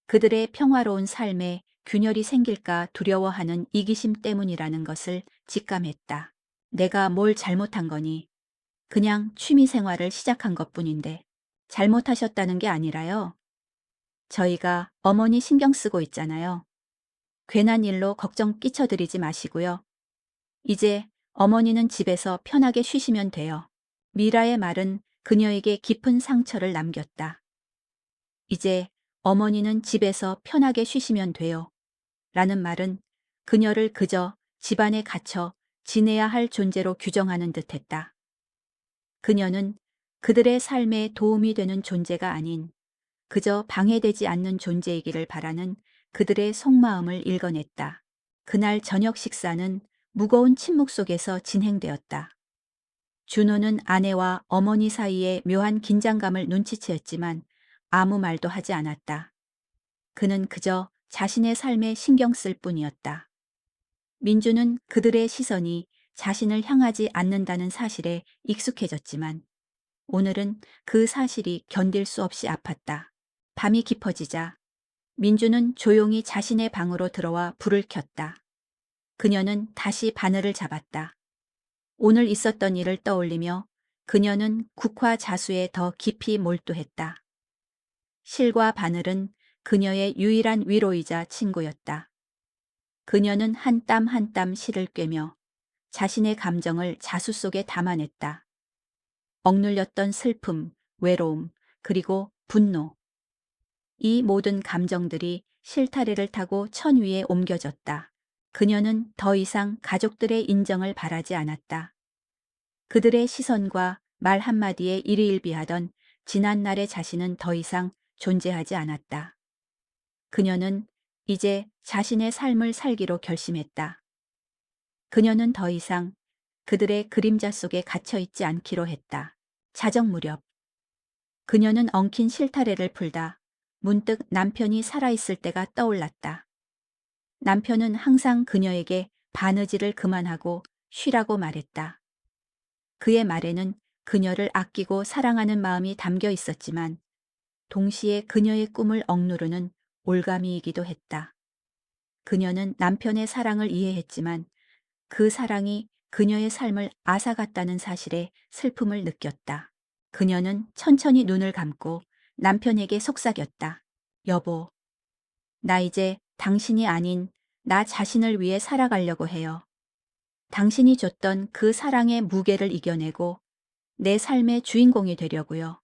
그들의 평화로운 삶에 균열이 생길까 두려워하는 이기심 때문이라는 것을 직감했다. 내가 뭘 잘못한 거니? 그냥 취미 생활을 시작한 것뿐인데 잘못하셨다는 게 아니라요. 저희가 어머니 신경 쓰고 있잖아요. 괜한 일로 걱정 끼쳐드리지 마시고요. 이제 어머니는 집에서 편하게 쉬시면 돼요. 미라의 말은 그녀에게 깊은 상처를 남겼다. 이제 어머니는 집에서 편하게 쉬시면 돼요. 라는 말은 그녀를 그저 집안에 갇혀 지내야 할 존재로 규정하는 듯 했다. 그녀는 그들의 삶에 도움이 되는 존재가 아닌 그저 방해되지 않는 존재이기를 바라는 그들의 속마음을 읽어냈다. 그날 저녁 식사는 무거운 침묵 속에서 진행되었다. 준호는 아내와 어머니 사이에 묘한 긴장감을 눈치채었지만 아무 말도 하지 않았다. 그는 그저 자신의 삶에 신경 쓸 뿐이었다. 민주는 그들의 시선이 자신을 향하지 않는다는 사실에 익숙해졌지만 오늘은 그 사실이 견딜 수 없이 아팠다. 밤이 깊어지자 민주는 조용히 자신의 방으로 들어와 불을 켰다. 그녀는 다시 바늘을 잡았다. 오늘 있었던 일을 떠올리며 그녀는 국화자수에 더 깊이 몰두했다. 실과 바늘은 그녀의 유일한 위로이자 친구였다. 그녀는 한 땀 한 땀 실을 꿰며 자신의 감정을 자수 속에 담아냈다. 억눌렸던 슬픔, 외로움, 그리고 분노. 이 모든 감정들이 실타래를 타고 천 위에 옮겨졌다. 그녀는 더 이상 가족들의 인정을 바라지 않았다. 그들의 시선과 말 한마디에 일희일비하던 지난날의 자신은 더 이상 존재하지 않았다. 그녀는 이제 자신의 삶을 살기로 결심했다. 그녀는 더 이상 그들의 그림자 속에 갇혀 있지 않기로 했다. 자정 무렵 그녀는 엉킨 실타래를 풀다 문득 남편이 살아있을 때가 떠올랐다. 남편은 항상 그녀에게 바느질을 그만하고 쉬라고 말했다. 그의 말에는 그녀를 아끼고 사랑하는 마음이 담겨 있었지만 동시에 그녀의 꿈을 억누르는 올가미이기도 했다. 그녀는 남편의 사랑을 이해했지만 그 사랑이 그녀의 삶을 앗아갔다는 사실에 슬픔을 느꼈다. 그녀는 천천히 눈을 감고 남편에게 속삭였다. 여보, 나 이제 당신이 아닌 나 자신을 위해 살아가려고 해요. 당신이 줬던 그 사랑의 무게를 이겨내고 내 삶의 주인공이 되려고요.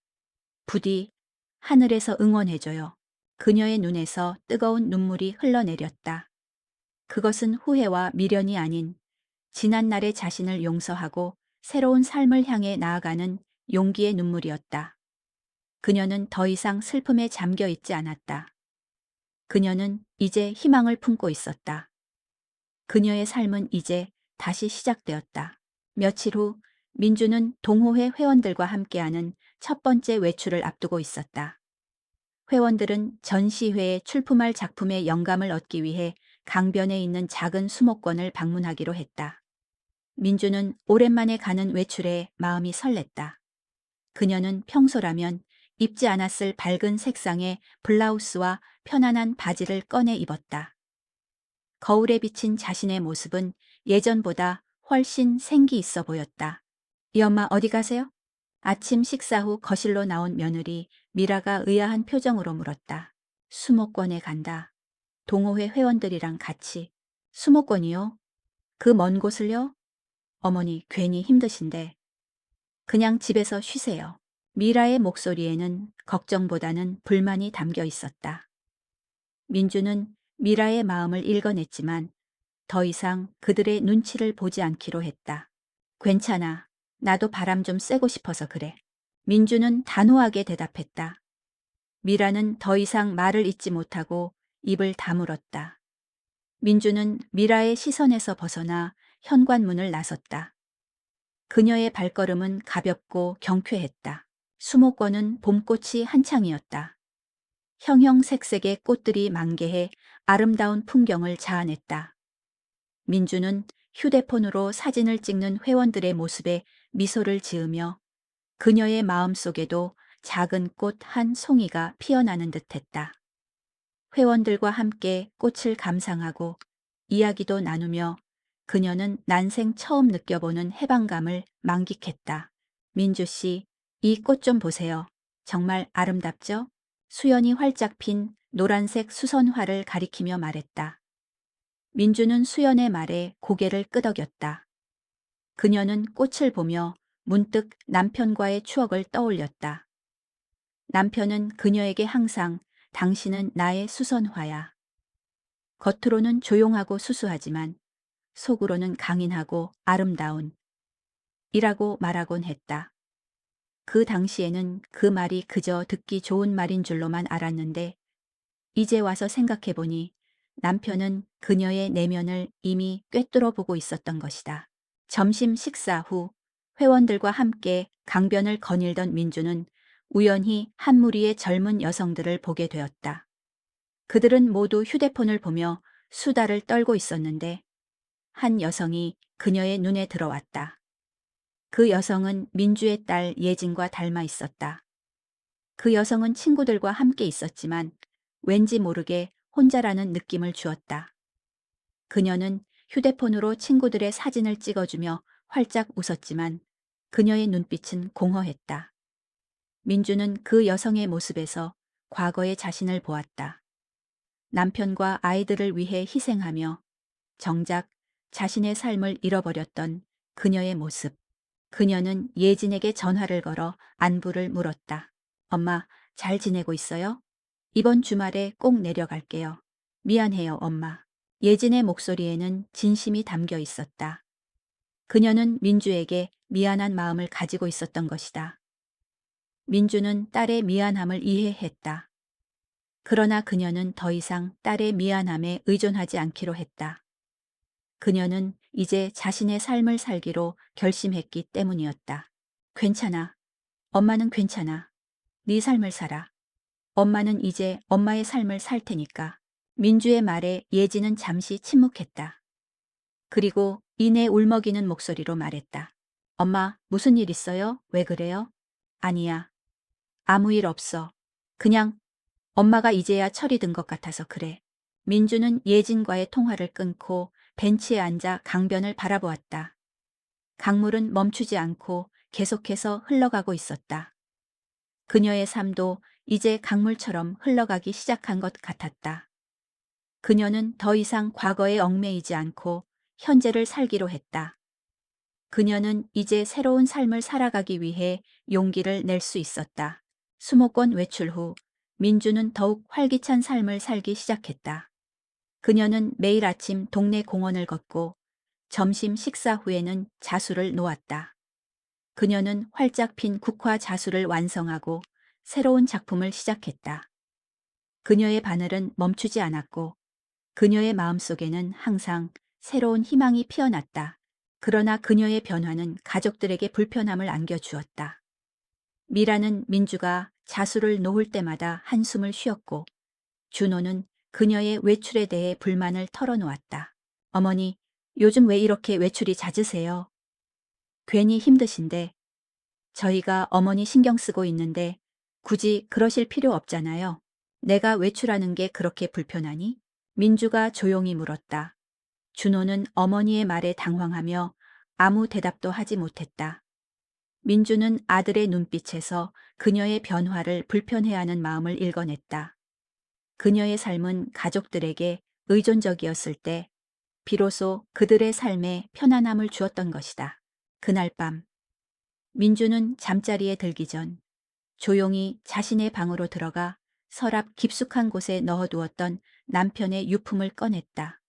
부디 하늘에서 응원해줘요. 그녀의 눈에서 뜨거운 눈물이 흘러내렸다. 그것은 후회와 미련이 아닌 지난날의 자신을 용서하고 새로운 삶을 향해 나아가는 용기의 눈물이었다. 그녀는 더 이상 슬픔에 잠겨 있지 않았다. 그녀는 이제 희망을 품고 있었다. 그녀의 삶은 이제 다시 시작되었다. 며칠 후 민주는 동호회 회원들과 함께하는 첫 번째 외출을 앞두고 있었다. 회원들은 전시회에 출품할 작품의 영감을 얻기 위해 강변에 있는 작은 수목원을 방문하기로 했다. 민주는 오랜만에 가는 외출에 마음이 설렜다. 그녀는 평소라면 입지 않았을 밝은 색상의 블라우스와 편안한 바지를 꺼내 입었다. 거울에 비친 자신의 모습은 예전보다 훨씬 생기 있어 보였다. 이 엄마 어디 가세요? 아침 식사 후 거실로 나온 며느리 미라가 의아한 표정으로 물었다. 수목원에 간다. 동호회 회원들이랑 같이. 수목원이요? 그 먼 곳을요? 어머니 괜히 힘드신데. 그냥 집에서 쉬세요. 미라의 목소리에는 걱정보다는 불만이 담겨 있었다. 민주는 미라의 마음을 읽어냈지만 더 이상 그들의 눈치를 보지 않기로 했다. 괜찮아. 나도 바람 좀 쐬고 싶어서 그래. 민주는 단호하게 대답했다. 미라는 더 이상 말을 잇지 못하고 입을 다물었다. 민주는 미라의 시선에서 벗어나 현관문을 나섰다. 그녀의 발걸음은 가볍고 경쾌했다. 수목원은 봄꽃이 한창이었다. 형형색색의 꽃들이 만개해 아름다운 풍경을 자아냈다. 민주는 휴대폰으로 사진을 찍는 회원들의 모습에 미소를 지으며 그녀의 마음속에도 작은 꽃 한 송이가 피어나는 듯했다. 회원들과 함께 꽃을 감상하고 이야기도 나누며 그녀는 난생 처음 느껴보는 해방감을 만끽했다. 민주 씨, 이 꽃 좀 보세요. 정말 아름답죠? 수연이 활짝 핀 노란색 수선화를 가리키며 말했다. 민주는 수연의 말에 고개를 끄덕였다. 그녀는 꽃을 보며 문득 남편과의 추억을 떠올렸다. 남편은 그녀에게 항상 당신은 나의 수선화야. 겉으로는 조용하고 수수하지만 속으로는 강인하고 아름다운 이라고 말하곤 했다. 그 당시에는 그 말이 그저 듣기 좋은 말인 줄로만 알았는데 이제 와서 생각해보니 남편은 그녀의 내면을 이미 꿰뚫어 보고 있었던 것이다. 점심 식사 후 회원들과 함께 강변을 거닐던 민주는 우연히 한 무리의 젊은 여성들을 보게 되었다. 그들은 모두 휴대폰을 보며 수다를 떨고 있었는데 한 여성이 그녀의 눈에 들어왔다. 그 여성은 민주의 딸 예진과 닮아 있었다. 그 여성은 친구들과 함께 있었지만 왠지 모르게 혼자라는 느낌을 주었다. 그녀는 휴대폰으로 친구들의 사진을 찍어주며 활짝 웃었지만 그녀의 눈빛은 공허했다. 민주는 그 여성의 모습에서 과거의 자신을 보았다. 남편과 아이들을 위해 희생하며 정작 자신의 삶을 잃어버렸던 그녀의 모습. 그녀는 예진에게 전화를 걸어 안부를 물었다. 엄마, 잘 지내고 있어요? 이번 주말에 꼭 내려갈게요. 미안해요, 엄마. 예진의 목소리에는 진심이 담겨 있었다. 그녀는 민주에게 미안한 마음을 가지고 있었던 것이다. 민주는 딸의 미안함을 이해했다. 그러나 그녀는 더 이상 딸의 미안함에 의존하지 않기로 했다. 그녀는 이제 자신의 삶을 살기로 결심했기 때문이었다. 괜찮아. 엄마는 괜찮아. 네 삶을 살아. 엄마는 이제 엄마의 삶을 살 테니까. 민주의 말에 예지는 잠시 침묵했다. 그리고 이내 울먹이는 목소리로 말했다. 엄마, 무슨 일 있어요? 왜 그래요? 아니야. 아무 일 없어. 그냥 엄마가 이제야 철이 든 것 같아서 그래. 민주는 예진과의 통화를 끊고 벤치에 앉아 강변을 바라보았다. 강물은 멈추지 않고 계속해서 흘러가고 있었다. 그녀의 삶도 이제 강물처럼 흘러가기 시작한 것 같았다. 그녀는 더 이상 과거에 얽매이지 않고 현재를 살기로 했다. 그녀는 이제 새로운 삶을 살아가기 위해 용기를 낼 수 있었다. 수목원 외출 후 민주는 더욱 활기찬 삶을 살기 시작했다. 그녀는 매일 아침 동네 공원을 걷고 점심 식사 후에는 자수를 놓았다. 그녀는 활짝 핀 국화 자수를 완성하고 새로운 작품을 시작했다. 그녀의 바늘은 멈추지 않았고 그녀의 마음속에는 항상 새로운 희망이 피어났다. 그러나 그녀의 변화는 가족들에게 불편함을 안겨주었다. 미라는 민주가 자수를 놓을 때마다 한숨을 쉬었고 준호는 그녀의 외출에 대해 불만을 털어놓았다. 어머니, 요즘 왜 이렇게 외출이 잦으세요? 괜히 힘드신데 저희가 어머니 신경 쓰고 있는데 굳이 그러실 필요 없잖아요. 내가 외출하는 게 그렇게 불편하니? 민주가 조용히 물었다. 준호는 어머니의 말에 당황하며 아무 대답도 하지 못했다. 민주는 아들의 눈빛에서 그녀의 변화를 불편해하는 마음을 읽어냈다. 그녀의 삶은 가족들에게 의존적이었을 때 비로소 그들의 삶에 편안함을 주었던 것이다. 그날 밤 민주는 잠자리에 들기 전 조용히 자신의 방으로 들어가 서랍 깊숙한 곳에 넣어두었던 남편의 유품을 꺼냈다.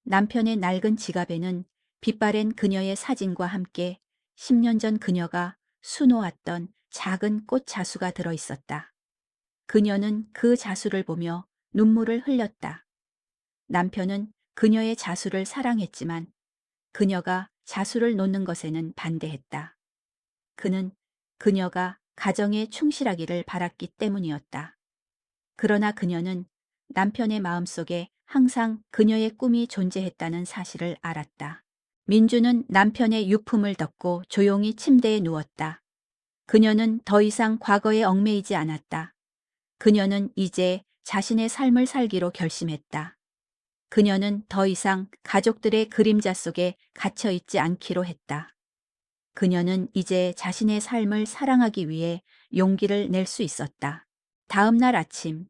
남편의 낡은 지갑에는 빛바랜 그녀의 사진과 함께 10년 전 그녀가 수놓았던 작은 꽃 자수가 들어 있었다. 그녀는 그 자수를 보며 눈물을 흘렸다. 남편은 그녀의 자수를 사랑했지만 그녀가 자수를 놓는 것에는 반대했다. 그는 그녀가 가정에 충실하기를 바랐기 때문이었다. 그러나 그녀는 남편의 마음속에 항상 그녀의 꿈이 존재했다는 사실을 알았다. 민주는 남편의 유품을 덮고 조용히 침대에 누웠다. 그녀는 더 이상 과거에 얽매이지 않았다. 그녀는 이제 자신의 삶을 살기로 결심했다. 그녀는 더 이상 가족들의 그림자 속에 갇혀 있지 않기로 했다. 그녀는 이제 자신의 삶을 사랑하기 위해 용기를 낼 수 있었다. 다음 날 아침,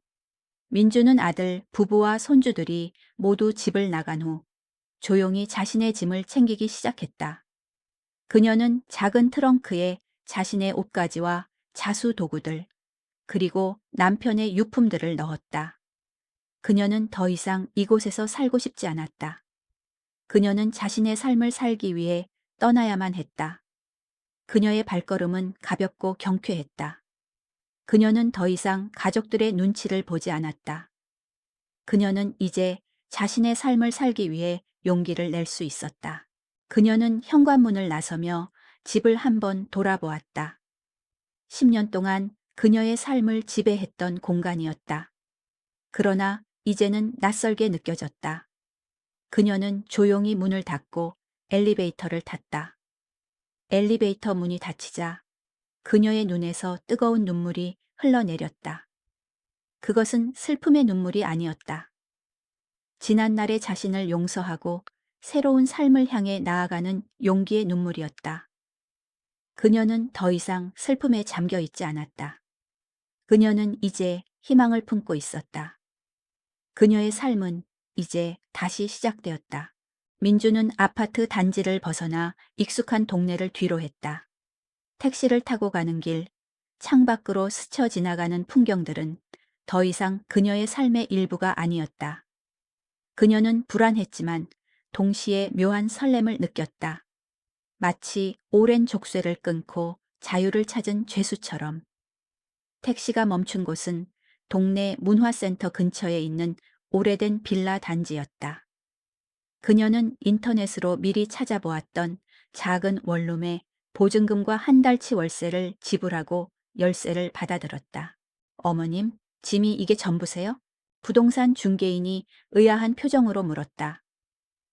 민주는 아들, 부부와 손주들이 모두 집을 나간 후 조용히 자신의 짐을 챙기기 시작했다. 그녀는 작은 트렁크에 자신의 옷가지와 자수 도구들, 그리고 남편의 유품들을 넣었다. 그녀는 더 이상 이곳에서 살고 싶지 않았다. 그녀는 자신의 삶을 살기 위해 떠나야만 했다. 그녀의 발걸음은 가볍고 경쾌했다. 그녀는 더 이상 가족들의 눈치를 보지 않았다. 그녀는 이제 자신의 삶을 살기 위해 용기를 낼 수 있었다. 그녀는 현관문을 나서며 집을 한번 돌아보았다. 10년 동안 그녀의 삶을 지배했던 공간이었다. 그러나 이제는 낯설게 느껴졌다. 그녀는 조용히 문을 닫고 엘리베이터를 탔다. 엘리베이터 문이 닫히자 그녀의 눈에서 뜨거운 눈물이 흘러내렸다. 그것은 슬픔의 눈물이 아니었다. 지난날의 자신을 용서하고 새로운 삶을 향해 나아가는 용기의 눈물이었다. 그녀는 더 이상 슬픔에 잠겨 있지 않았다. 그녀는 이제 희망을 품고 있었다. 그녀의 삶은 이제 다시 시작되었다. 민주는 아파트 단지를 벗어나 익숙한 동네를 뒤로 했다. 택시를 타고 가는 길, 창밖으로 스쳐 지나가는 풍경들은 더 이상 그녀의 삶의 일부가 아니었다. 그녀는 불안했지만 동시에 묘한 설렘을 느꼈다. 마치 오랜 족쇄를 끊고 자유를 찾은 죄수처럼. 택시가 멈춘 곳은 동네 문화센터 근처에 있는 오래된 빌라 단지였다. 그녀는 인터넷으로 미리 찾아보았던 작은 원룸에 보증금과 한 달치 월세를 지불하고 열쇠를 받아들었다. 어머님, 짐이 이게 전부세요? 부동산 중개인이 의아한 표정으로 물었다.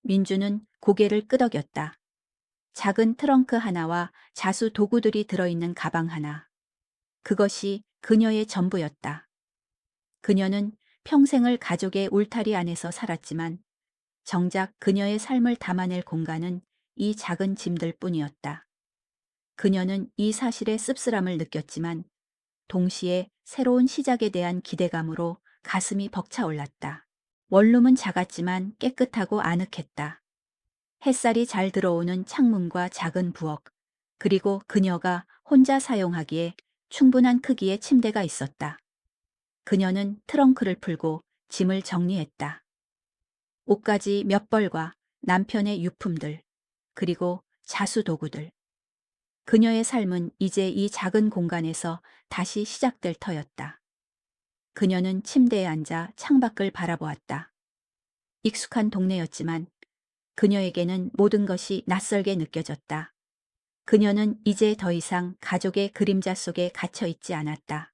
민주는 고개를 끄덕였다. 작은 트렁크 하나와 자수 도구들이 들어있는 가방 하나. 그것이 그녀의 전부였다. 그녀는 평생을 가족의 울타리 안에서 살았지만 정작 그녀의 삶을 담아낼 공간은 이 작은 짐들 뿐이었다. 그녀는 이 사실의 씁쓸함을 느꼈지만 동시에 새로운 시작에 대한 기대감으로 가슴이 벅차올랐다. 원룸은 작았지만 깨끗하고 아늑했다. 햇살이 잘 들어오는 창문과 작은 부엌, 그리고 그녀가 혼자 사용하기에 충분한 크기의 침대가 있었다. 그녀는 트렁크를 풀고 짐을 정리했다. 옷가지 몇 벌과 남편의 유품들, 그리고 자수 도구들. 그녀의 삶은 이제 이 작은 공간에서 다시 시작될 터였다. 그녀는 침대에 앉아 창밖을 바라보았다. 익숙한 동네였지만 그녀에게는 모든 것이 낯설게 느껴졌다. 그녀는 이제 더 이상 가족의 그림자 속에 갇혀 있지 않았다.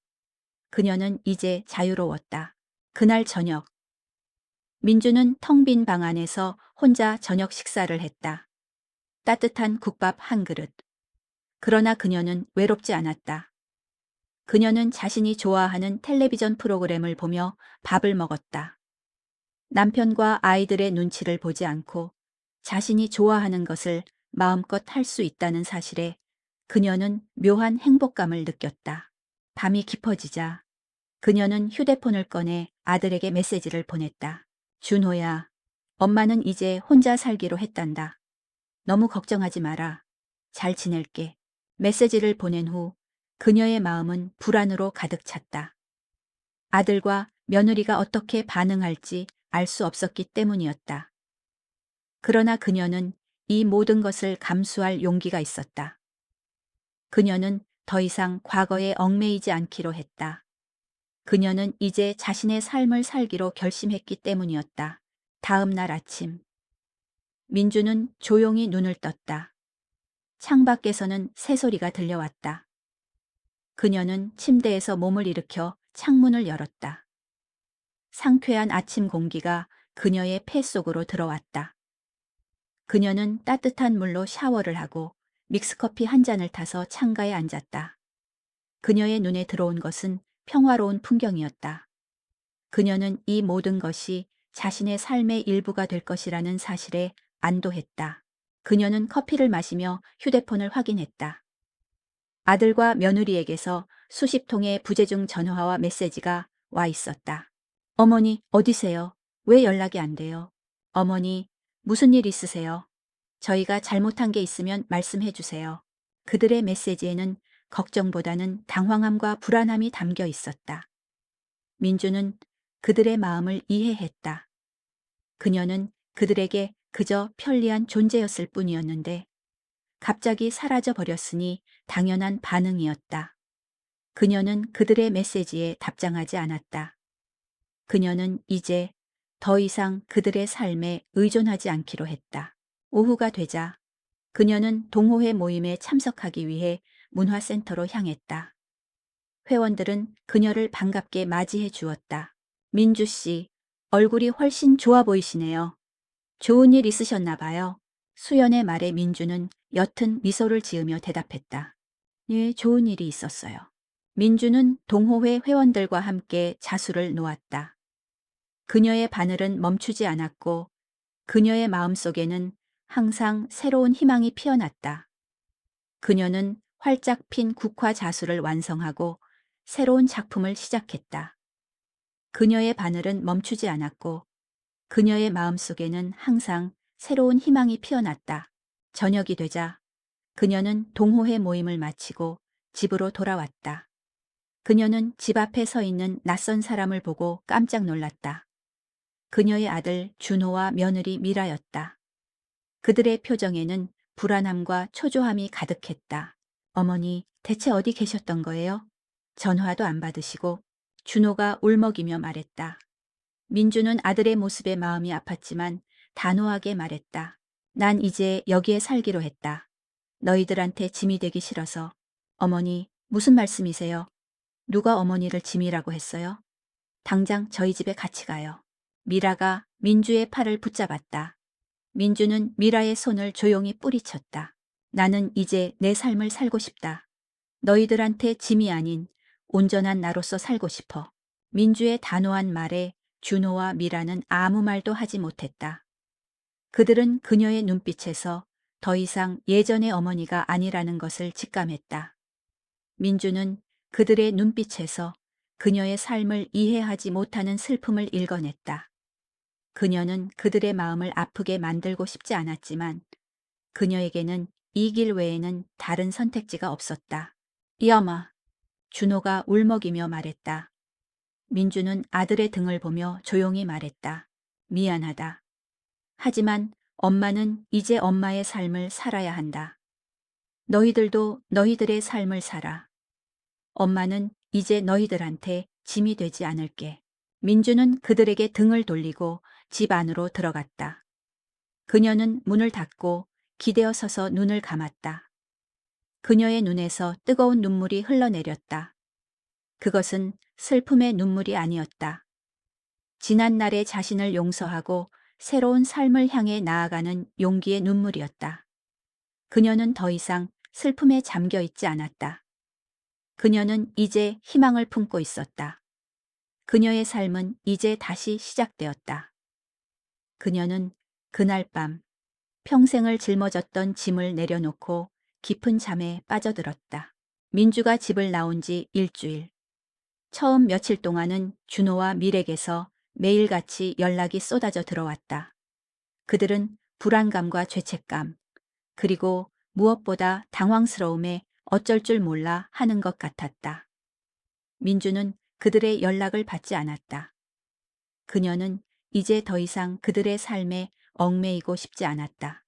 그녀는 이제 자유로웠다. 그날 저녁, 민주는 텅 빈 방 안에서 혼자 저녁 식사를 했다. 따뜻한 국밥 한 그릇. 그러나 그녀는 외롭지 않았다. 그녀는 자신이 좋아하는 텔레비전 프로그램을 보며 밥을 먹었다. 남편과 아이들의 눈치를 보지 않고 자신이 좋아하는 것을 마음껏 할 수 있다는 사실에 그녀는 묘한 행복감을 느꼈다. 밤이 깊어지자 그녀는 휴대폰을 꺼내 아들에게 메시지를 보냈다. 준호야, 엄마는 이제 혼자 살기로 했단다. 너무 걱정하지 마라. 잘 지낼게. 메시지를 보낸 후 그녀의 마음은 불안으로 가득 찼다. 아들과 며느리가 어떻게 반응할지 알 수 없었기 때문이었다. 그러나 그녀는 이 모든 것을 감수할 용기가 있었다. 그녀는 더 이상 과거에 얽매이지 않기로 했다. 그녀는 이제 자신의 삶을 살기로 결심했기 때문이었다. 다음 날 아침, 민주는 조용히 눈을 떴다. 창밖에서는 새소리가 들려왔다. 그녀는 침대에서 몸을 일으켜 창문을 열었다. 상쾌한 아침 공기가 그녀의 폐 속으로 들어왔다. 그녀는 따뜻한 물로 샤워를 하고 믹스커피 한 잔을 타서 창가에 앉았다. 그녀의 눈에 들어온 것은 평화로운 풍경이었다. 그녀는 이 모든 것이 자신의 삶의 일부가 될 것이라는 사실에 안도했다. 그녀는 커피를 마시며 휴대폰을 확인했다. 아들과 며느리에게서 수십 통의 부재중 전화와 메시지가 와 있었다. 어머니, 어디세요? 왜 연락이 안 돼요? 어머니, 무슨 일 있으세요? 저희가 잘못한 게 있으면 말씀해 주세요. 그들의 메시지에는 걱정보다는 당황함과 불안함이 담겨 있었다. 민주는 그들의 마음을 이해했다. 그녀는 그들에게 그저 편리한 존재였을 뿐이었는데 갑자기 사라져 버렸으니 당연한 반응이었다. 그녀는 그들의 메시지에 답장하지 않았다. 그녀는 이제 더 이상 그들의 삶에 의존하지 않기로 했다. 오후가 되자 그녀는 동호회 모임에 참석하기 위해 문화센터로 향했다. 회원들은 그녀를 반갑게 맞이해 주었다. 민주 씨, 얼굴이 훨씬 좋아 보이시네요. 좋은 일 있으셨나 봐요. 수연의 말에 민주는 옅은 미소를 지으며 대답했다. 예, 좋은 일이 있었어요. 민주는 동호회 회원들과 함께 자수를 놓았다. 그녀의 바늘은 멈추지 않았고 그녀의 마음속에는 항상 새로운 희망이 피어났다. 그녀는 활짝 핀 국화 자수를 완성하고 새로운 작품을 시작했다. 그녀의 바늘은 멈추지 않았고 그녀의 마음속에는 항상 새로운 희망이 피어났다. 저녁이 되자 그녀는 동호회 모임을 마치고 집으로 돌아왔다. 그녀는 집 앞에 서 있는 낯선 사람을 보고 깜짝 놀랐다. 그녀의 아들 준호와 며느리 미라였다. 그들의 표정에는 불안함과 초조함이 가득했다. 어머니, 대체 어디 계셨던 거예요? 전화도 안 받으시고 준호가 울먹이며 말했다. 민주는 아들의 모습에 마음이 아팠지만 단호하게 말했다. 난 이제 여기에 살기로 했다. 너희들한테 짐이 되기 싫어서. 어머니, 무슨 말씀이세요? 누가 어머니를 짐이라고 했어요? 당장 저희 집에 같이 가요. 미라가 민주의 팔을 붙잡았다. 민주는 미라의 손을 조용히 뿌리쳤다. 나는 이제 내 삶을 살고 싶다. 너희들한테 짐이 아닌 온전한 나로서 살고 싶어. 민주의 단호한 말에 준호와 미라는 아무 말도 하지 못했다. 그들은 그녀의 눈빛에서 더 이상 예전의 어머니가 아니라는 것을 직감했다. 민주는 그들의 눈빛에서 그녀의 삶을 이해하지 못하는 슬픔을 읽어냈다. 그녀는 그들의 마음을 아프게 만들고 싶지 않았지만 그녀에게는 이 길 외에는 다른 선택지가 없었다. 이엄마, 준호가 울먹이며 말했다. 민주는 아들의 등을 보며 조용히 말했다. 미안하다. 하지만 엄마는 이제 엄마의 삶을 살아야 한다. 너희들도 너희들의 삶을 살아. 엄마는 이제 너희들한테 짐이 되지 않을게. 민주는 그들에게 등을 돌리고 집 안으로 들어갔다. 그녀는 문을 닫고 기대어 서서 눈을 감았다. 그녀의 눈에서 뜨거운 눈물이 흘러내렸다. 그것은 슬픔의 눈물이 아니었다. 지난날의 자신을 용서하고 새로운 삶을 향해 나아가는 용기의 눈물이었다. 그녀는 더 이상 슬픔에 잠겨 있지 않았다. 그녀는 이제 희망을 품고 있었다. 그녀의 삶은 이제 다시 시작되었다. 그녀는 그날 밤 평생을 짊어졌던 짐을 내려놓고 깊은 잠에 빠져들었다. 민주가 집을 나온 지 일주일. 처음 며칠 동안은 준호와 밀에게서 매일같이 연락이 쏟아져 들어왔다. 그들은 불안감과 죄책감, 그리고 무엇보다 당황스러움에 어쩔 줄 몰라 하는 것 같았다. 민주는 그들의 연락을 받지 않았다. 그녀는 이제 더 이상 그들의 삶에 얽매이고 싶지 않았다.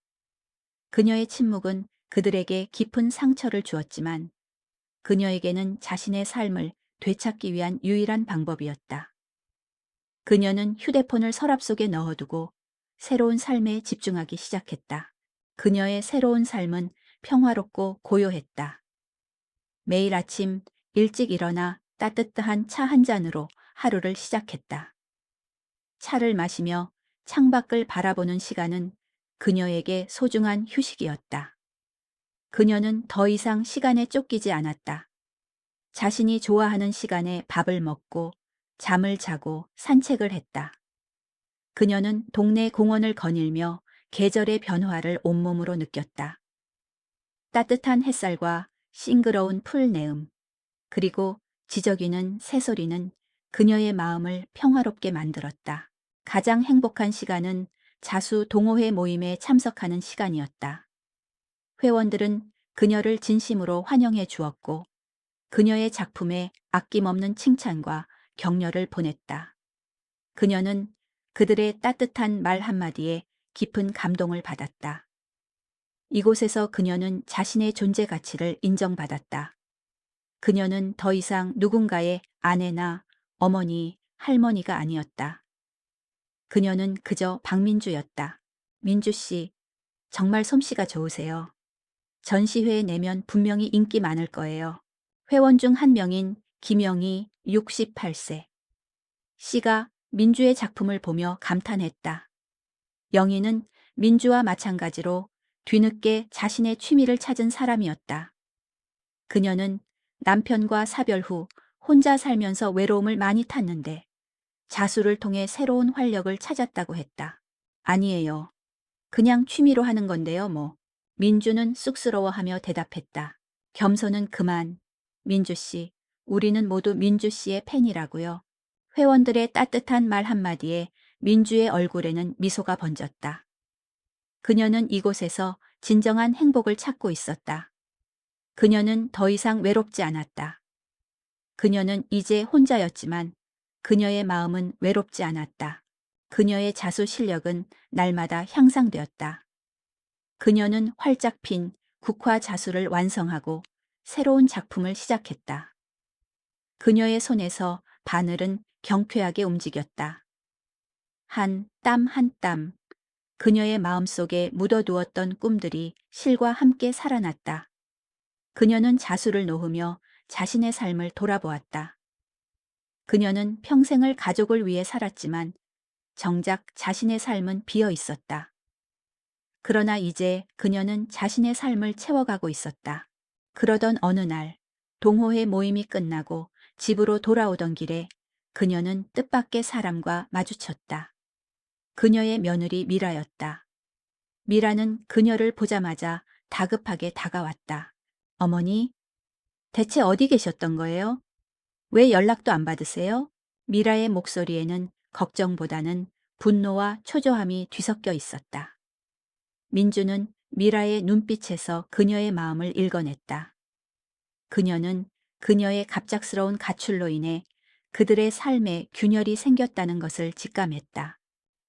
그녀의 침묵은 그들에게 깊은 상처를 주었지만 그녀에게는 자신의 삶을 되찾기 위한 유일한 방법이었다. 그녀는 휴대폰을 서랍 속에 넣어두고 새로운 삶에 집중하기 시작했다. 그녀의 새로운 삶은 평화롭고 고요했다. 매일 아침 일찍 일어나 따뜻한 차 한 잔으로 하루를 시작했다. 차를 마시며 창밖을 바라보는 시간은 그녀에게 소중한 휴식이었다. 그녀는 더 이상 시간에 쫓기지 않았다. 자신이 좋아하는 시간에 밥을 먹고 잠을 자고 산책을 했다. 그녀는 동네 공원을 거닐며 계절의 변화를 온몸으로 느꼈다. 따뜻한 햇살과 싱그러운 풀내음, 그리고 지저귀는 새소리는 그녀의 마음을 평화롭게 만들었다. 가장 행복한 시간은 자수 동호회 모임에 참석하는 시간이었다. 회원들은 그녀를 진심으로 환영해 주었고 그녀의 작품에 아낌없는 칭찬과 격려를 보냈다. 그녀는 그들의 따뜻한 말 한마디에 깊은 감동을 받았다. 이곳에서 그녀는 자신의 존재 가치를 인정받았다. 그녀는 더 이상 누군가의 아내나 어머니, 할머니가 아니었다. 그녀는 그저 박민주였다. 민주 씨, 정말 솜씨가 좋으세요. 전시회에 내면 분명히 인기 많을 거예요. 회원 중 한 명인 김영희 68세. 씨가 민주의 작품을 보며 감탄했다. 영희는 민주와 마찬가지로 뒤늦게 자신의 취미를 찾은 사람이었다. 그녀는 남편과 사별 후 혼자 살면서 외로움을 많이 탔는데 자수를 통해 새로운 활력을 찾았다고 했다. 아니에요. 그냥 취미로 하는 건데요, 뭐. 민주는 쑥스러워하며 대답했다. 겸손은 그만. 민주 씨, 우리는 모두 민주 씨의 팬이라고요. 회원들의 따뜻한 말 한마디에 민주의 얼굴에는 미소가 번졌다. 그녀는 이곳에서 진정한 행복을 찾고 있었다. 그녀는 더 이상 외롭지 않았다. 그녀는 이제 혼자였지만 그녀의 마음은 외롭지 않았다. 그녀의 자수 실력은 날마다 향상되었다. 그녀는 활짝 핀 국화 자수를 완성하고 새로운 작품을 시작했다. 그녀의 손에서 바늘은 경쾌하게 움직였다. 한 땀 한 땀, 그녀의 마음속에 묻어두었던 꿈들이 실과 함께 살아났다. 그녀는 자수를 놓으며 자신의 삶을 돌아보았다. 그녀는 평생을 가족을 위해 살았지만 정작 자신의 삶은 비어 있었다. 그러나 이제 그녀는 자신의 삶을 채워가고 있었다. 그러던 어느 날 동호회 모임이 끝나고 집으로 돌아오던 길에 그녀는 뜻밖의 사람과 마주쳤다. 그녀의 며느리 미라였다. 미라는 그녀를 보자마자 다급하게 다가왔다. 어머니, 대체 어디 계셨던 거예요? 왜 연락도 안 받으세요? 미라의 목소리에는 걱정보다는 분노와 초조함이 뒤섞여 있었다. 민주는 미라의 눈빛에서 그녀의 마음을 읽어냈다. 그녀는 그녀의 갑작스러운 가출로 인해 그들의 삶에 균열이 생겼다는 것을 직감했다.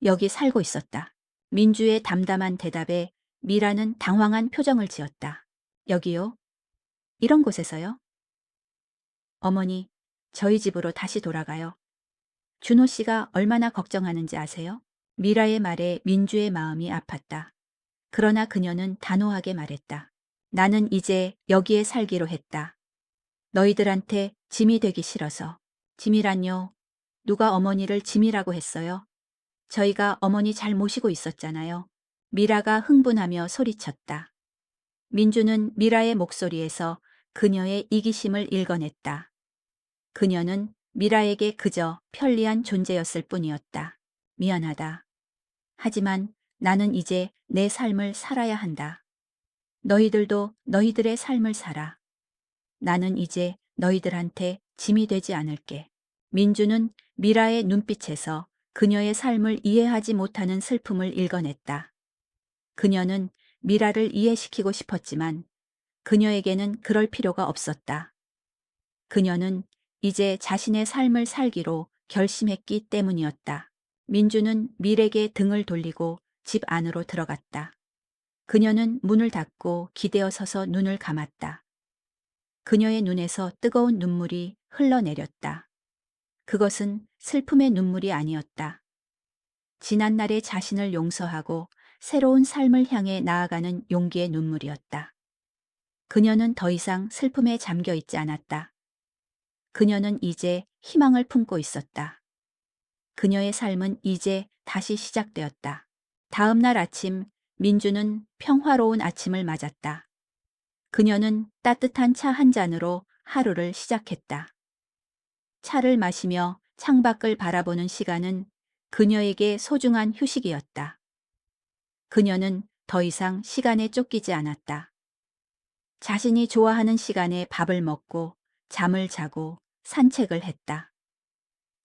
여기 살고 있었다. 민주의 담담한 대답에 미라는 당황한 표정을 지었다. 여기요? 이런 곳에서요? 어머니, 저희 집으로 다시 돌아가요. 준호 씨가 얼마나 걱정하는지 아세요? 미라의 말에 민주의 마음이 아팠다. 그러나 그녀는 단호하게 말했다. 나는 이제 여기에 살기로 했다. 너희들한테 짐이 되기 싫어서. 짐이란요. 누가 어머니를 짐이라고 했어요? 저희가 어머니 잘 모시고 있었잖아요. 미라가 흥분하며 소리쳤다. 민주는 미라의 목소리에서 그녀의 이기심을 읽어냈다. 그녀는 미라에게 그저 편리한 존재였을 뿐이었다. 미안하다. 하지만 나는 이제 내 삶을 살아야 한다. 너희들도 너희들의 삶을 살아. 나는 이제 너희들한테 짐이 되지 않을게. 민주는 미라의 눈빛에서 그녀의 삶을 이해하지 못하는 슬픔을 읽어냈다. 그녀는 미라를 이해시키고 싶었지만 그녀에게는 그럴 필요가 없었다. 그녀는 이제 자신의 삶을 살기로 결심했기 때문이었다. 민주는 밀에게 등을 돌리고 집 안으로 들어갔다. 그녀는 문을 닫고 기대어 서서 눈을 감았다. 그녀의 눈에서 뜨거운 눈물이 흘러내렸다. 그것은 슬픔의 눈물이 아니었다. 지난날의 자신을 용서하고 새로운 삶을 향해 나아가는 용기의 눈물이었다. 그녀는 더 이상 슬픔에 잠겨 있지 않았다. 그녀는 이제 희망을 품고 있었다. 그녀의 삶은 이제 다시 시작되었다. 다음 날 아침, 민주는 평화로운 아침을 맞았다. 그녀는 따뜻한 차 한 잔으로 하루를 시작했다. 차를 마시며 창밖을 바라보는 시간은 그녀에게 소중한 휴식이었다. 그녀는 더 이상 시간에 쫓기지 않았다. 자신이 좋아하는 시간에 밥을 먹고 잠을 자고 산책을 했다.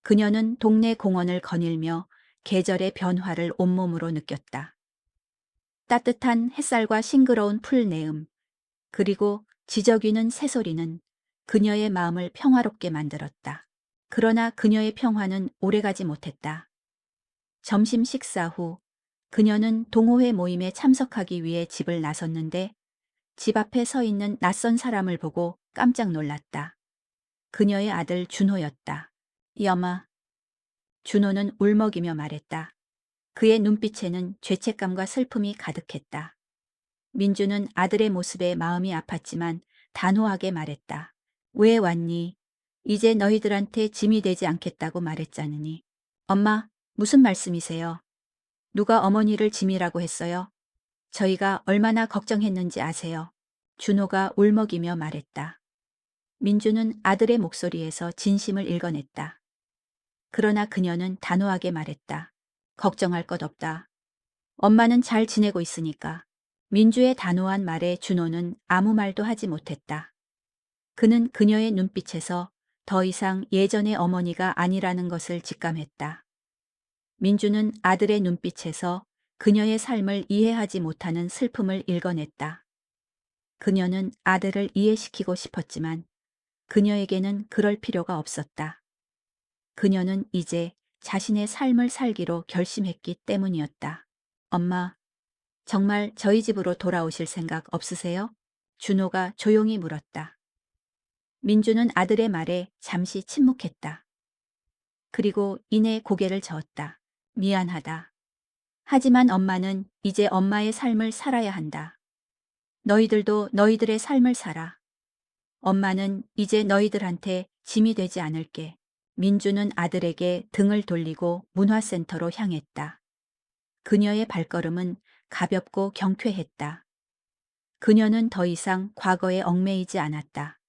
그녀는 동네 공원을 거닐며 계절의 변화를 온몸으로 느꼈다. 따뜻한 햇살과 싱그러운 풀내음, 그리고 지저귀는 새소리는 그녀의 마음을 평화롭게 만들었다. 그러나 그녀의 평화는 오래가지 못했다. 점심 식사 후 그녀는 동호회 모임에 참석하기 위해 집을 나섰는데 집 앞에 서 있는 낯선 사람을 보고 깜짝 놀랐다. 그녀의 아들 준호였다. 여마. 준호는 울먹이며 말했다. 그의 눈빛에는 죄책감과 슬픔이 가득했다. 민주는 아들의 모습에 마음이 아팠지만 단호하게 말했다. 왜 왔니? 이제 너희들한테 짐이 되지 않겠다고 말했잖니. 엄마, 무슨 말씀이세요? 누가 어머니를 짐이라고 했어요? 저희가 얼마나 걱정했는지 아세요? 준호가 울먹이며 말했다. 민주는 아들의 목소리에서 진심을 읽어냈다. 그러나 그녀는 단호하게 말했다. 걱정할 것 없다. 엄마는 잘 지내고 있으니까. 민주의 단호한 말에 준호는 아무 말도 하지 못했다. 그는 그녀의 눈빛에서 더 이상 예전의 어머니가 아니라는 것을 직감했다. 민주는 아들의 눈빛에서 그녀의 삶을 이해하지 못하는 슬픔을 읽어냈다. 그녀는 아들을 이해시키고 싶었지만 그녀에게는 그럴 필요가 없었다. 그녀는 이제 자신의 삶을 살기로 결심했기 때문이었다. 엄마, 정말 저희 집으로 돌아오실 생각 없으세요? 준호가 조용히 물었다. 민주는 아들의 말에 잠시 침묵했다. 그리고 이내 고개를 저었다. 미안하다. 하지만 엄마는 이제 엄마의 삶을 살아야 한다. 너희들도 너희들의 삶을 살아. 엄마는 이제 너희들한테 짐이 되지 않을게. 민주는 아들에게 등을 돌리고 문화센터로 향했다. 그녀의 발걸음은 가볍고 경쾌했다. 그녀는 더 이상 과거에 얽매이지 않았다.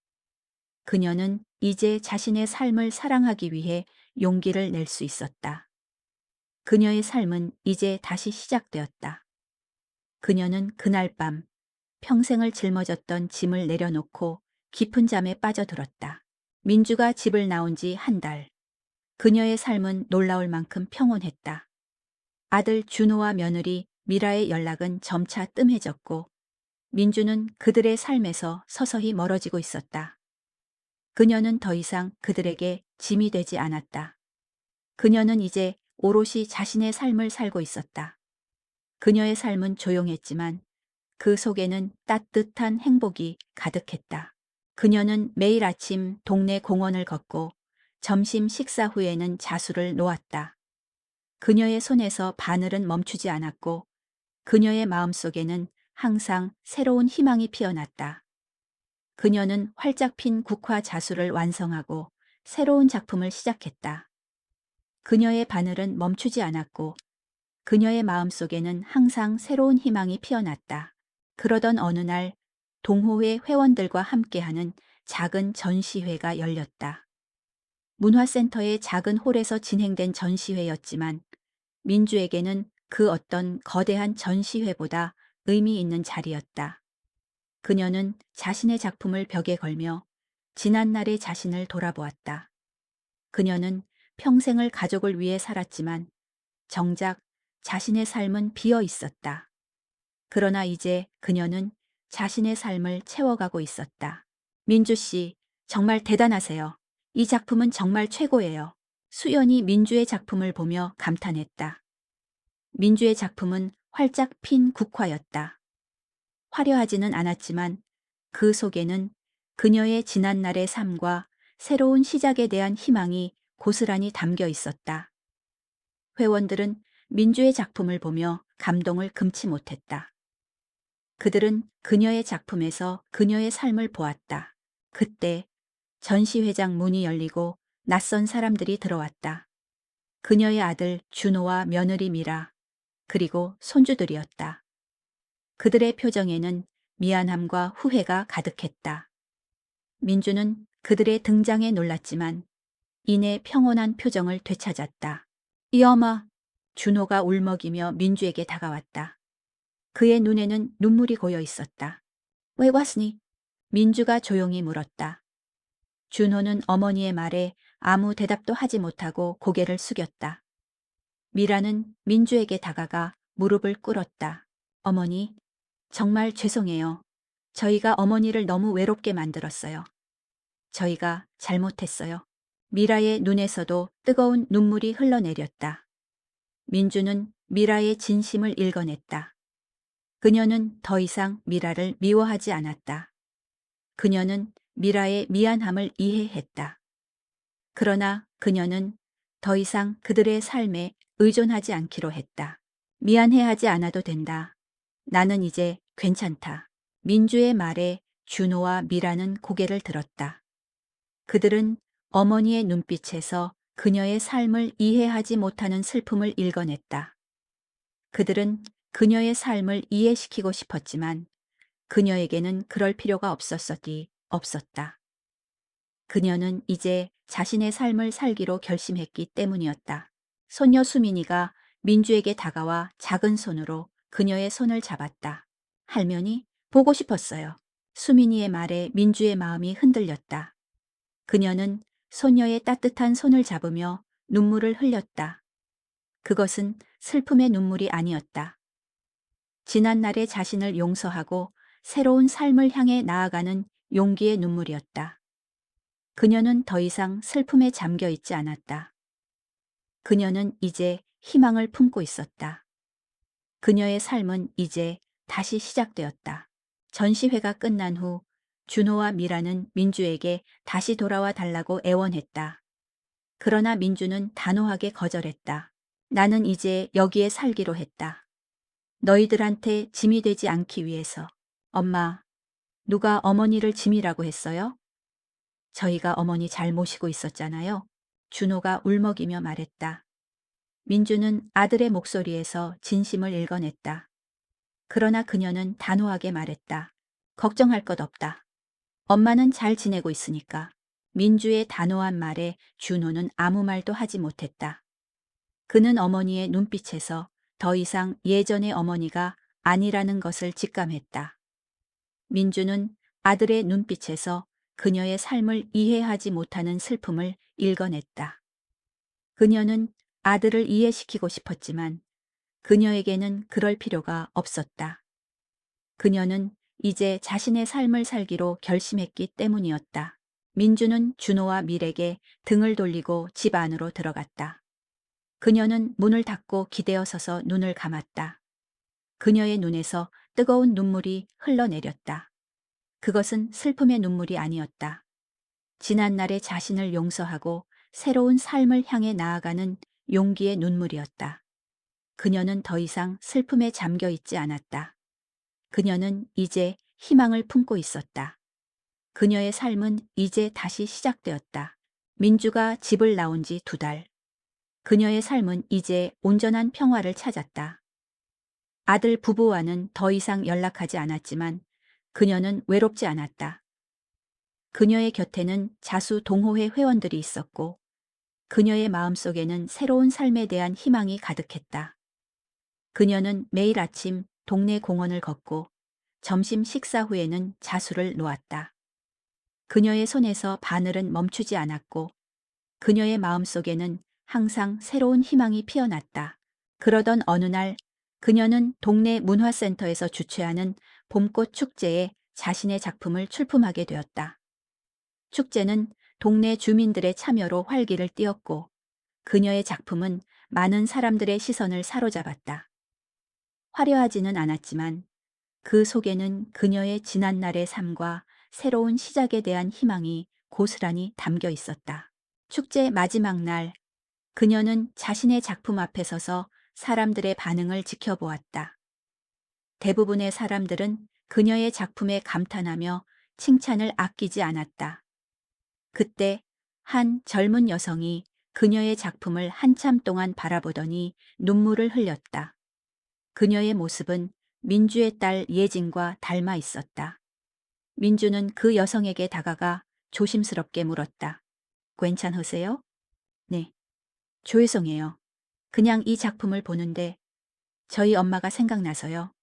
그녀는 이제 자신의 삶을 사랑하기 위해 용기를 낼 수 있었다. 그녀의 삶은 이제 다시 시작되었다. 그녀는 그날 밤 평생을 짊어졌던 짐을 내려놓고 깊은 잠에 빠져들었다. 민주가 집을 나온 지 한 달. 그녀의 삶은 놀라울 만큼 평온했다. 아들 준호와 며느리 미라의 연락은 점차 뜸해졌고 민주는 그들의 삶에서 서서히 멀어지고 있었다. 그녀는 더 이상 그들에게 짐이 되지 않았다. 그녀는 이제 오롯이 자신의 삶을 살고 있었다. 그녀의 삶은 조용했지만 그 속에는 따뜻한 행복이 가득했다. 그녀는 매일 아침 동네 공원을 걷고 점심 식사 후에는 자수를 놓았다. 그녀의 손에서 바늘은 멈추지 않았고 그녀의 마음속에는 항상 새로운 희망이 피어났다. 그녀는 활짝 핀 국화 자수를 완성하고 새로운 작품을 시작했다. 그녀의 바늘은 멈추지 않았고 그녀의 마음속에는 항상 새로운 희망이 피어났다. 그러던 어느 날 동호회 회원들과 함께하는 작은 전시회가 열렸다. 문화센터의 작은 홀에서 진행된 전시회였지만 민주에게는 그 어떤 거대한 전시회보다 의미 있는 자리였다. 그녀는 자신의 작품을 벽에 걸며 지난날의 자신을 돌아보았다. 그녀는 평생을 가족을 위해 살았지만 정작 자신의 삶은 비어 있었다. 그러나 이제 그녀는 자신의 삶을 채워가고 있었다. 민주 씨, 정말 대단하세요. 이 작품은 정말 최고예요. 수연이 민주의 작품을 보며 감탄했다. 민주의 작품은 활짝 핀 국화였다. 화려하지는 않았지만 그 속에는 그녀의 지난날의 삶과 새로운 시작에 대한 희망이 고스란히 담겨 있었다. 회원들은 민주의 작품을 보며 감동을 금치 못했다. 그들은 그녀의 작품에서 그녀의 삶을 보았다. 그때 전시회장 문이 열리고 낯선 사람들이 들어왔다. 그녀의 아들 준호와 며느리 미라, 그리고 손주들이었다. 그들의 표정에는 미안함과 후회가 가득했다. 민주는 그들의 등장에 놀랐지만 이내 평온한 표정을 되찾았다. 이 엄마, 준호가 울먹이며 민주에게 다가왔다. 그의 눈에는 눈물이 고여 있었다. 왜 왔니? 민주가 조용히 물었다. 준호는 어머니의 말에 아무 대답도 하지 못하고 고개를 숙였다. 미라는 민주에게 다가가 무릎을 꿇었다. 어머니, 정말 죄송해요. 저희가 어머니를 너무 외롭게 만들었어요. 저희가 잘못했어요. 미라의 눈에서도 뜨거운 눈물이 흘러내렸다. 민주는 미라의 진심을 읽어냈다. 그녀는 더 이상 미라를 미워하지 않았다. 그녀는 미라의 미안함을 이해했다. 그러나 그녀는 더 이상 그들의 삶에 의존하지 않기로 했다. 미안해하지 않아도 된다. 나는 이제 괜찮다. 민주의 말에 준호와 미라는 고개를 들었다. 그들은 어머니의 눈빛에서 그녀의 삶을 이해하지 못하는 슬픔을 읽어냈다. 그들은 그녀의 삶을 이해시키고 싶었지만 그녀에게는 그럴 필요가 없었다. 그녀는 이제 자신의 삶을 살기로 결심했기 때문이었다. 손녀 수민이가 민주에게 다가와 작은 손으로 그녀의 손을 잡았다. 할머니, 보고 싶었어요. 수민이의 말에 민주의 마음이 흔들렸다. 그녀는 손녀의 따뜻한 손을 잡으며 눈물을 흘렸다. 그것은 슬픔의 눈물이 아니었다. 지난날의 자신을 용서하고 새로운 삶을 향해 나아가는 용기의 눈물이었다. 그녀는 더 이상 슬픔에 잠겨 있지 않았다. 그녀는 이제 희망을 품고 있었다. 그녀의 삶은 이제 다시 시작되었다. 전시회가 끝난 후 준호와 미라는 민주에게 다시 돌아와 달라고 애원했다. 그러나 민주는 단호하게 거절했다. 나는 이제 여기에 살기로 했다. 너희들한테 짐이 되지 않기 위해서. 엄마, 누가 어머니를 짐이라고 했어요? 저희가 어머니 잘 모시고 있었잖아요. 준호가 울먹이며 말했다. 민주는 아들의 목소리에서 진심을 읽어냈다. 그러나 그녀는 단호하게 말했다. 걱정할 것 없다. 엄마는 잘 지내고 있으니까. 민주의 단호한 말에 준호는 아무 말도 하지 못했다. 그는 어머니의 눈빛에서 더 이상 예전의 어머니가 아니라는 것을 직감했다. 민주는 아들의 눈빛에서 그녀의 삶을 이해하지 못하는 슬픔을 읽어냈다. 그녀는 아들을 이해시키고 싶었지만 그녀에게는 그럴 필요가 없었다. 그녀는 이제 자신의 삶을 살기로 결심했기 때문이었다. 민주는 준호와 밀에게 등을 돌리고 집 안으로 들어갔다. 그녀는 문을 닫고 기대어 서서 눈을 감았다. 그녀의 눈에서 뜨거운 눈물이 흘러내렸다. 그것은 슬픔의 눈물이 아니었다. 지난날의 자신을 용서하고 새로운 삶을 향해 나아가는 용기의 눈물이었다. 그녀는 더 이상 슬픔에 잠겨 있지 않았다. 그녀는 이제 희망을 품고 있었다. 그녀의 삶은 이제 다시 시작되었다. 민주가 집을 나온 지 2달. 그녀의 삶은 이제 온전한 평화를 찾았다. 아들 부부와는 더 이상 연락하지 않았지만 그녀는 외롭지 않았다. 그녀의 곁에는 자수 동호회 회원들이 있었고 그녀의 마음속에는 새로운 삶에 대한 희망이 가득했다. 그녀는 매일 아침 동네 공원을 걷고 점심 식사 후에는 자수를 놓았다. 그녀의 손에서 바늘은 멈추지 않았고 그녀의 마음속에는 항상 새로운 희망이 피어났다. 그러던 어느 날 그녀는 동네 문화센터에서 주최하는 봄꽃 축제에 자신의 작품을 출품하게 되었다. 축제는 동네 주민들의 참여로 활기를 띠었고 그녀의 작품은 많은 사람들의 시선을 사로잡았다. 화려하지는 않았지만 그 속에는 그녀의 지난날의 삶과 새로운 시작에 대한 희망이 고스란히 담겨 있었다. 축제 마지막 날, 그녀는 자신의 작품 앞에 서서 사람들의 반응을 지켜보았다. 대부분의 사람들은 그녀의 작품에 감탄하며 칭찬을 아끼지 않았다. 그때 한 젊은 여성이 그녀의 작품을 한참 동안 바라보더니 눈물을 흘렸다. 그녀의 모습은 민주의 딸 예진과 닮아 있었다. 민주는 그 여성에게 다가가 조심스럽게 물었다. 괜찮으세요? 네. 죄송해요. 그냥 이 작품을 보는데 저희 엄마가 생각나서요.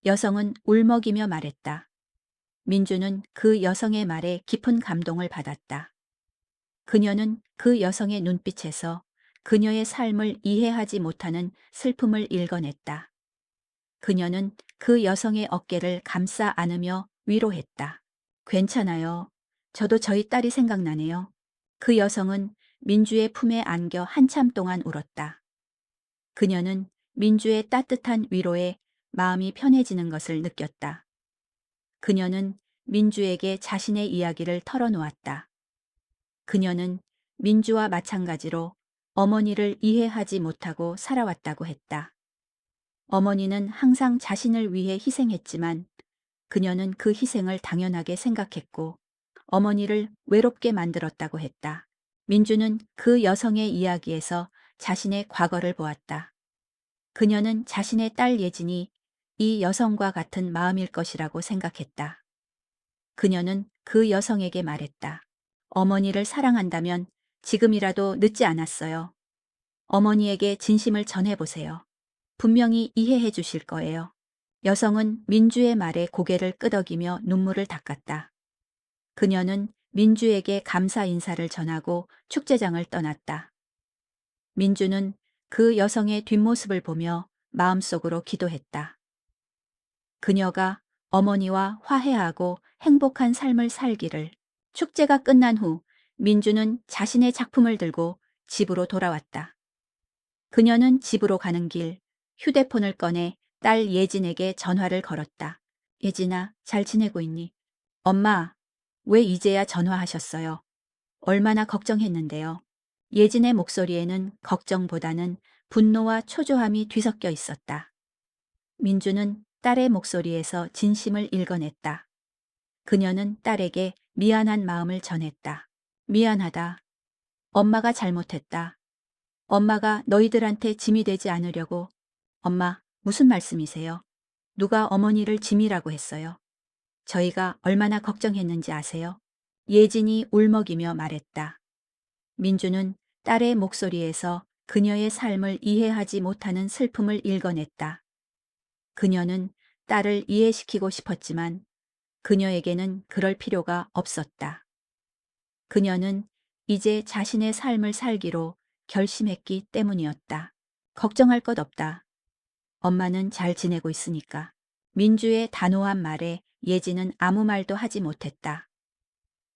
여성은 울먹이며 말했다. 민주는 그 여성의 말에 깊은 감동을 받았다. 그녀는 그 여성의 눈빛에서 그녀의 삶을 이해하지 못하는 슬픔을 읽어냈다. 그녀는 그 여성의 어깨를 감싸 안으며 위로했다. 괜찮아요. 저도 저희 딸이 생각나네요. 그 여성은 민주의 품에 안겨 한참 동안 울었다. 그녀는 민주의 따뜻한 위로에 마음이 편해지는 것을 느꼈다. 그녀는 민주에게 자신의 이야기를 털어놓았다. 그녀는 민주와 마찬가지로 어머니를 이해하지 못하고 살아왔다고 했다. 어머니는 항상 자신을 위해 희생했지만 그녀는 그 희생을 당연하게 생각했고 어머니를 외롭게 만들었다고 했다. 민주는 그 여성의 이야기에서 자신의 과거를 보았다. 그녀는 자신의 딸 예진이 이 여성과 같은 마음일 것이라고 생각했다. 그녀는 그 여성에게 말했다. 어머니를 사랑한다면 지금이라도 늦지 않았어요. 어머니에게 진심을 전해보세요. 분명히 이해해 주실 거예요. 여성은 민주의 말에 고개를 끄덕이며 눈물을 닦았다. 그녀는 민주에게 감사 인사를 전하고 축제장을 떠났다. 민주는 그 여성의 뒷모습을 보며 마음속으로 기도했다. 그녀가 어머니와 화해하고 행복한 삶을 살기를. 축제가 끝난 후 민주는 자신의 작품을 들고 집으로 돌아왔다. 그녀는 집으로 가는 길 휴대폰을 꺼내 딸 예진에게 전화를 걸었다. 예진아, 잘 지내고 있니? 엄마, 왜 이제야 전화하셨어요? 얼마나 걱정했는데요. 예진의 목소리에는 걱정보다는 분노와 초조함이 뒤섞여 있었다. 민주는 딸의 목소리에서 진심을 읽어냈다. 그녀는 딸에게 미안한 마음을 전했다. 미안하다. 엄마가 잘못했다. 엄마가 너희들한테 짐이 되지 않으려고. 엄마, 무슨 말씀이세요? 누가 어머니를 짐이라고 했어요? 저희가 얼마나 걱정했는지 아세요? 예진이 울먹이며 말했다. 민주는 딸의 목소리에서 그녀의 삶을 이해하지 못하는 슬픔을 읽어냈다. 그녀는 딸을 이해시키고 싶었지만 그녀에게는 그럴 필요가 없었다. 그녀는 이제 자신의 삶을 살기로 결심했기 때문이었다. 걱정할 것 없다. 엄마는 잘 지내고 있으니까. 민주의 단호한 말에 예진은 아무 말도 하지 못했다.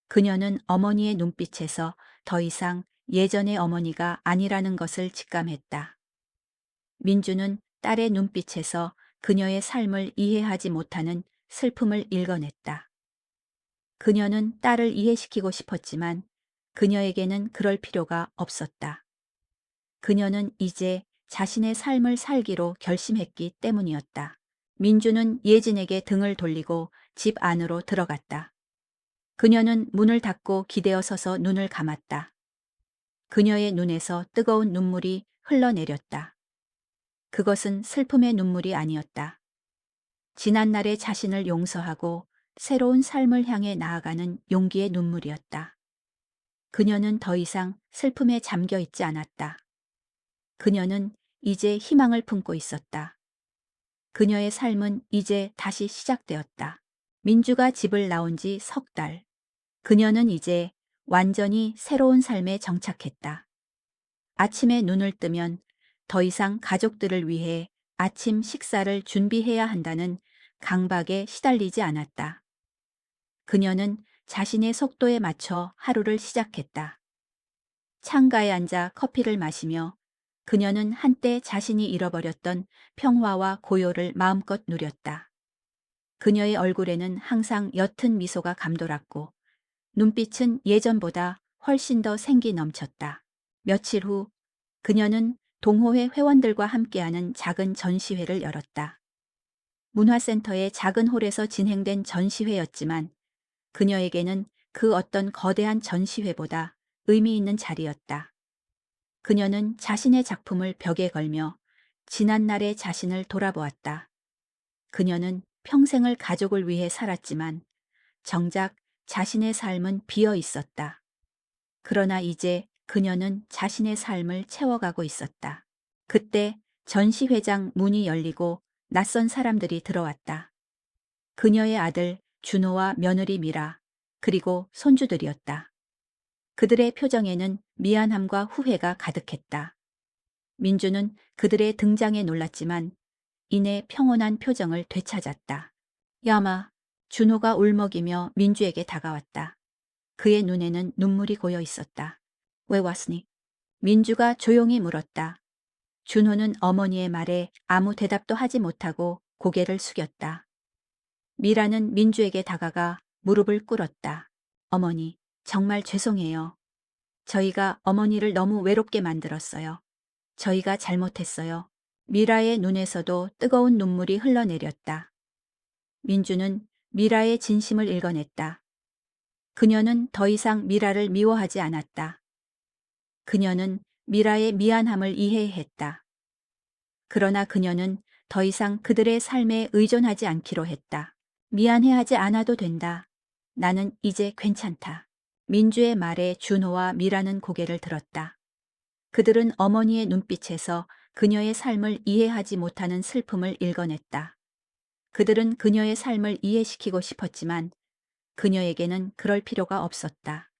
그녀는 어머니의 눈빛에서 더 이상 예전의 어머니가 아니라는 것을 직감했다. 민주는 딸의 눈빛에서 그녀의 삶을 이해하지 못하는 슬픔을 읽어냈다. 그녀는 딸을 이해시키고 싶었지만 그녀에게는 그럴 필요가 없었다. 그녀는 이제 자신의 삶을 살기로 결심했기 때문이었다. 민주는 예진에게 등을 돌리고 집 안으로 들어갔다. 그녀는 문을 닫고 기대어 서서 눈을 감았다. 그녀의 눈에서 뜨거운 눈물이 흘러내렸다. 그것은 슬픔의 눈물이 아니었다. 지난날의 자신을 용서하고 새로운 삶을 향해 나아가는 용기의 눈물이었다. 그녀는 더 이상 슬픔에 잠겨 있지 않았다. 그녀는 이제 희망을 품고 있었다. 그녀의 삶은 이제 다시 시작되었다. 민주가 집을 나온 지 석 달. 그녀는 이제 완전히 새로운 삶에 정착했다. 아침에 눈을 뜨면 더 이상 가족들을 위해 아침 식사를 준비해야 한다는 강박에 시달리지 않았다. 그녀는 자신의 속도에 맞춰 하루를 시작했다. 창가에 앉아 커피를 마시며 그녀는 한때 자신이 잃어버렸던 평화와 고요를 마음껏 누렸다. 그녀의 얼굴에는 항상 옅은 미소가 감돌았고 눈빛은 예전보다 훨씬 더 생기 넘쳤다. 며칠 후 그녀는 동호회 회원들과 함께하는 작은 전시회를 열었다. 문화센터의 작은 홀에서 진행된 전시회였지만 그녀에게는 그 어떤 거대한 전시회보다 의미 있는 자리였다. 그녀는 자신의 작품을 벽에 걸며 지난날의 자신을 돌아보았다. 그녀는 평생을 가족을 위해 살았지만 정작 자신의 삶은 비어 있었다. 그러나 이제 그녀는 자신의 삶을 채워가고 있었다. 그때 전시회장 문이 열리고 낯선 사람들이 들어왔다. 그녀의 아들 준호와 며느리 미라, 그리고 손주들이었다. 그들의 표정에는 미안함과 후회가 가득했다. 민주는 그들의 등장에 놀랐지만 이내 평온한 표정을 되찾았다. 야마, 준호가 울먹이며 민주에게 다가왔다. 그의 눈에는 눈물이 고여 있었다. 왜 왔니? 민주가 조용히 물었다. 준호는 어머니의 말에 아무 대답도 하지 못하고 고개를 숙였다. 미라는 민주에게 다가가 무릎을 꿇었다. 어머니, 정말 죄송해요. 저희가 어머니를 너무 외롭게 만들었어요. 저희가 잘못했어요. 미라의 눈에서도 뜨거운 눈물이 흘러내렸다. 민주는 미라의 진심을 읽어냈다. 그녀는 더 이상 미라를 미워하지 않았다. 그녀는 미라의 미안함을 이해했다. 그러나 그녀는 더 이상 그들의 삶에 의존하지 않기로 했다. 미안해하지 않아도 된다. 나는 이제 괜찮다. 민주의 말에 준호와 미라는 고개를 들었다. 그들은 어머니의 눈빛에서 그녀의 삶을 이해하지 못하는 슬픔을 읽어냈다. 그들은 그녀의 삶을 이해시키고 싶었지만 그녀에게는 그럴 필요가 없었다.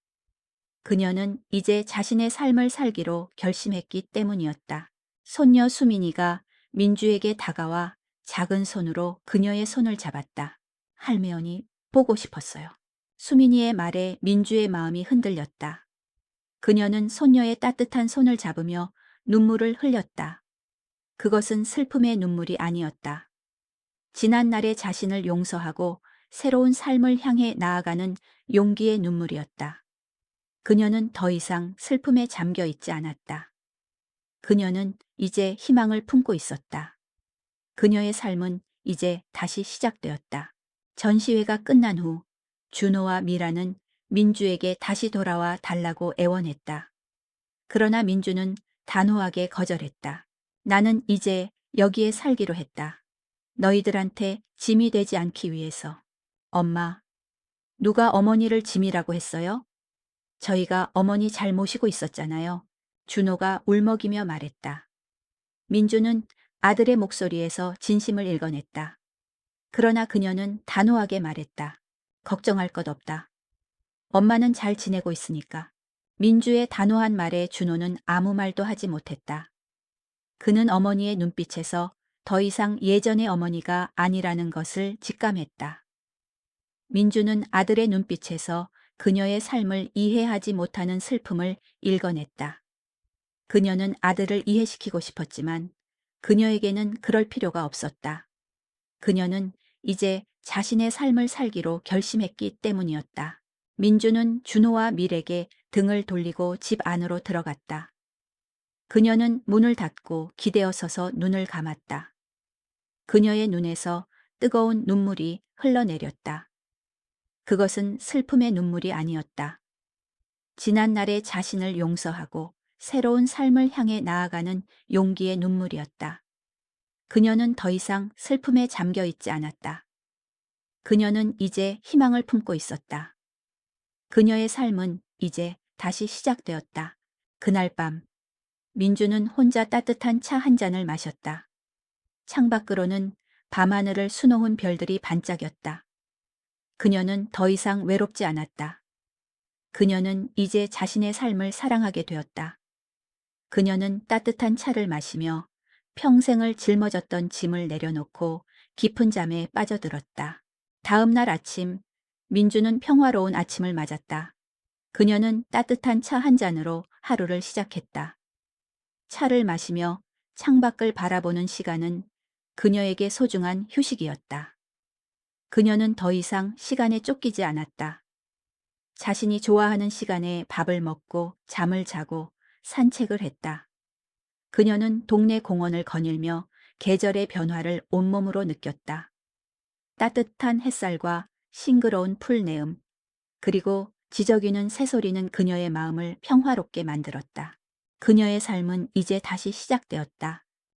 그녀는 이제 자신의 삶을 살기로 결심했기 때문이었다. 손녀 수민이가 민주에게 다가와 작은 손으로 그녀의 손을 잡았다. 할매언니, 보고 싶었어요. 수민이의 말에 민주의 마음이 흔들렸다. 그녀는 손녀의 따뜻한 손을 잡으며 눈물을 흘렸다. 그것은 슬픔의 눈물이 아니었다. 지난날의 자신을 용서하고 새로운 삶을 향해 나아가는 용기의 눈물이었다. 그녀는 더 이상 슬픔에 잠겨 있지 않았다. 그녀는 이제 희망을 품고 있었다. 그녀의 삶은 이제 다시 시작되었다. 전시회가 끝난 후 준호와 미라는 민주에게 다시 돌아와 달라고 애원했다. 그러나 민주는 단호하게 거절했다. 나는 이제 여기에 살기로 했다. 너희들한테 짐이 되지 않기 위해서. 엄마, 누가 어머니를 짐이라고 했어요? 저희가 어머니 잘 모시고 있었잖아요. 준호가 울먹이며 말했다. 민주는 아들의 목소리에서 진심을 읽어냈다. 그러나 그녀는 단호하게 말했다. 걱정할 것 없다. 엄마는 잘 지내고 있으니까. 민주의 단호한 말에 준호는 아무 말도 하지 못했다. 그는 어머니의 눈빛에서 더 이상 예전의 어머니가 아니라는 것을 직감했다. 민주는 아들의 눈빛에서 그녀의 삶을 이해하지 못하는 슬픔을 읽어냈다. 그녀는 아들을 이해시키고 싶었지만 그녀에게는 그럴 필요가 없었다. 그녀는 이제 자신의 삶을 살기로 결심했기 때문이었다. 민주는 준호와 밀에게 등을 돌리고 집 안으로 들어갔다. 그녀는 문을 닫고 기대어 서서 눈을 감았다. 그녀의 눈에서 뜨거운 눈물이 흘러내렸다. 그것은 슬픔의 눈물이 아니었다. 지난날의 자신을 용서하고 새로운 삶을 향해 나아가는 용기의 눈물이었다. 그녀는 더 이상 슬픔에 잠겨 있지 않았다. 그녀는 이제 희망을 품고 있었다. 그녀의 삶은 이제 다시 시작되었다. 그날 밤, 민주는 혼자 따뜻한 차 한 잔을 마셨다. 창밖으로는 밤하늘을 수놓은 별들이 반짝였다. 그녀는 더 이상 외롭지 않았다. 그녀는 이제 자신의 삶을 사랑하게 되었다. 그녀는 따뜻한 차를 마시며 평생을 짊어졌던 짐을 내려놓고 깊은 잠에 빠져들었다. 다음 날 아침, 민주는 평화로운 아침을 맞았다. 그녀는 따뜻한 차 한 잔으로 하루를 시작했다. 차를 마시며 창밖을 바라보는 시간은 그녀에게 소중한 휴식이었다. 그녀는 더 이상 시간에 쫓기지 않았다. 자신이 좋아하는 시간에 밥을 먹고 잠을 자고 산책을 했다. 그녀는 동네 공원을 거닐며 계절의 변화를 온몸으로 느꼈다. 따뜻한 햇살과 싱그러운 풀내음, 그리고 지저귀는 새소리는 그녀의 마음을 평화롭게 만들었다. 그녀의 삶은 이제 다시 시작되었다.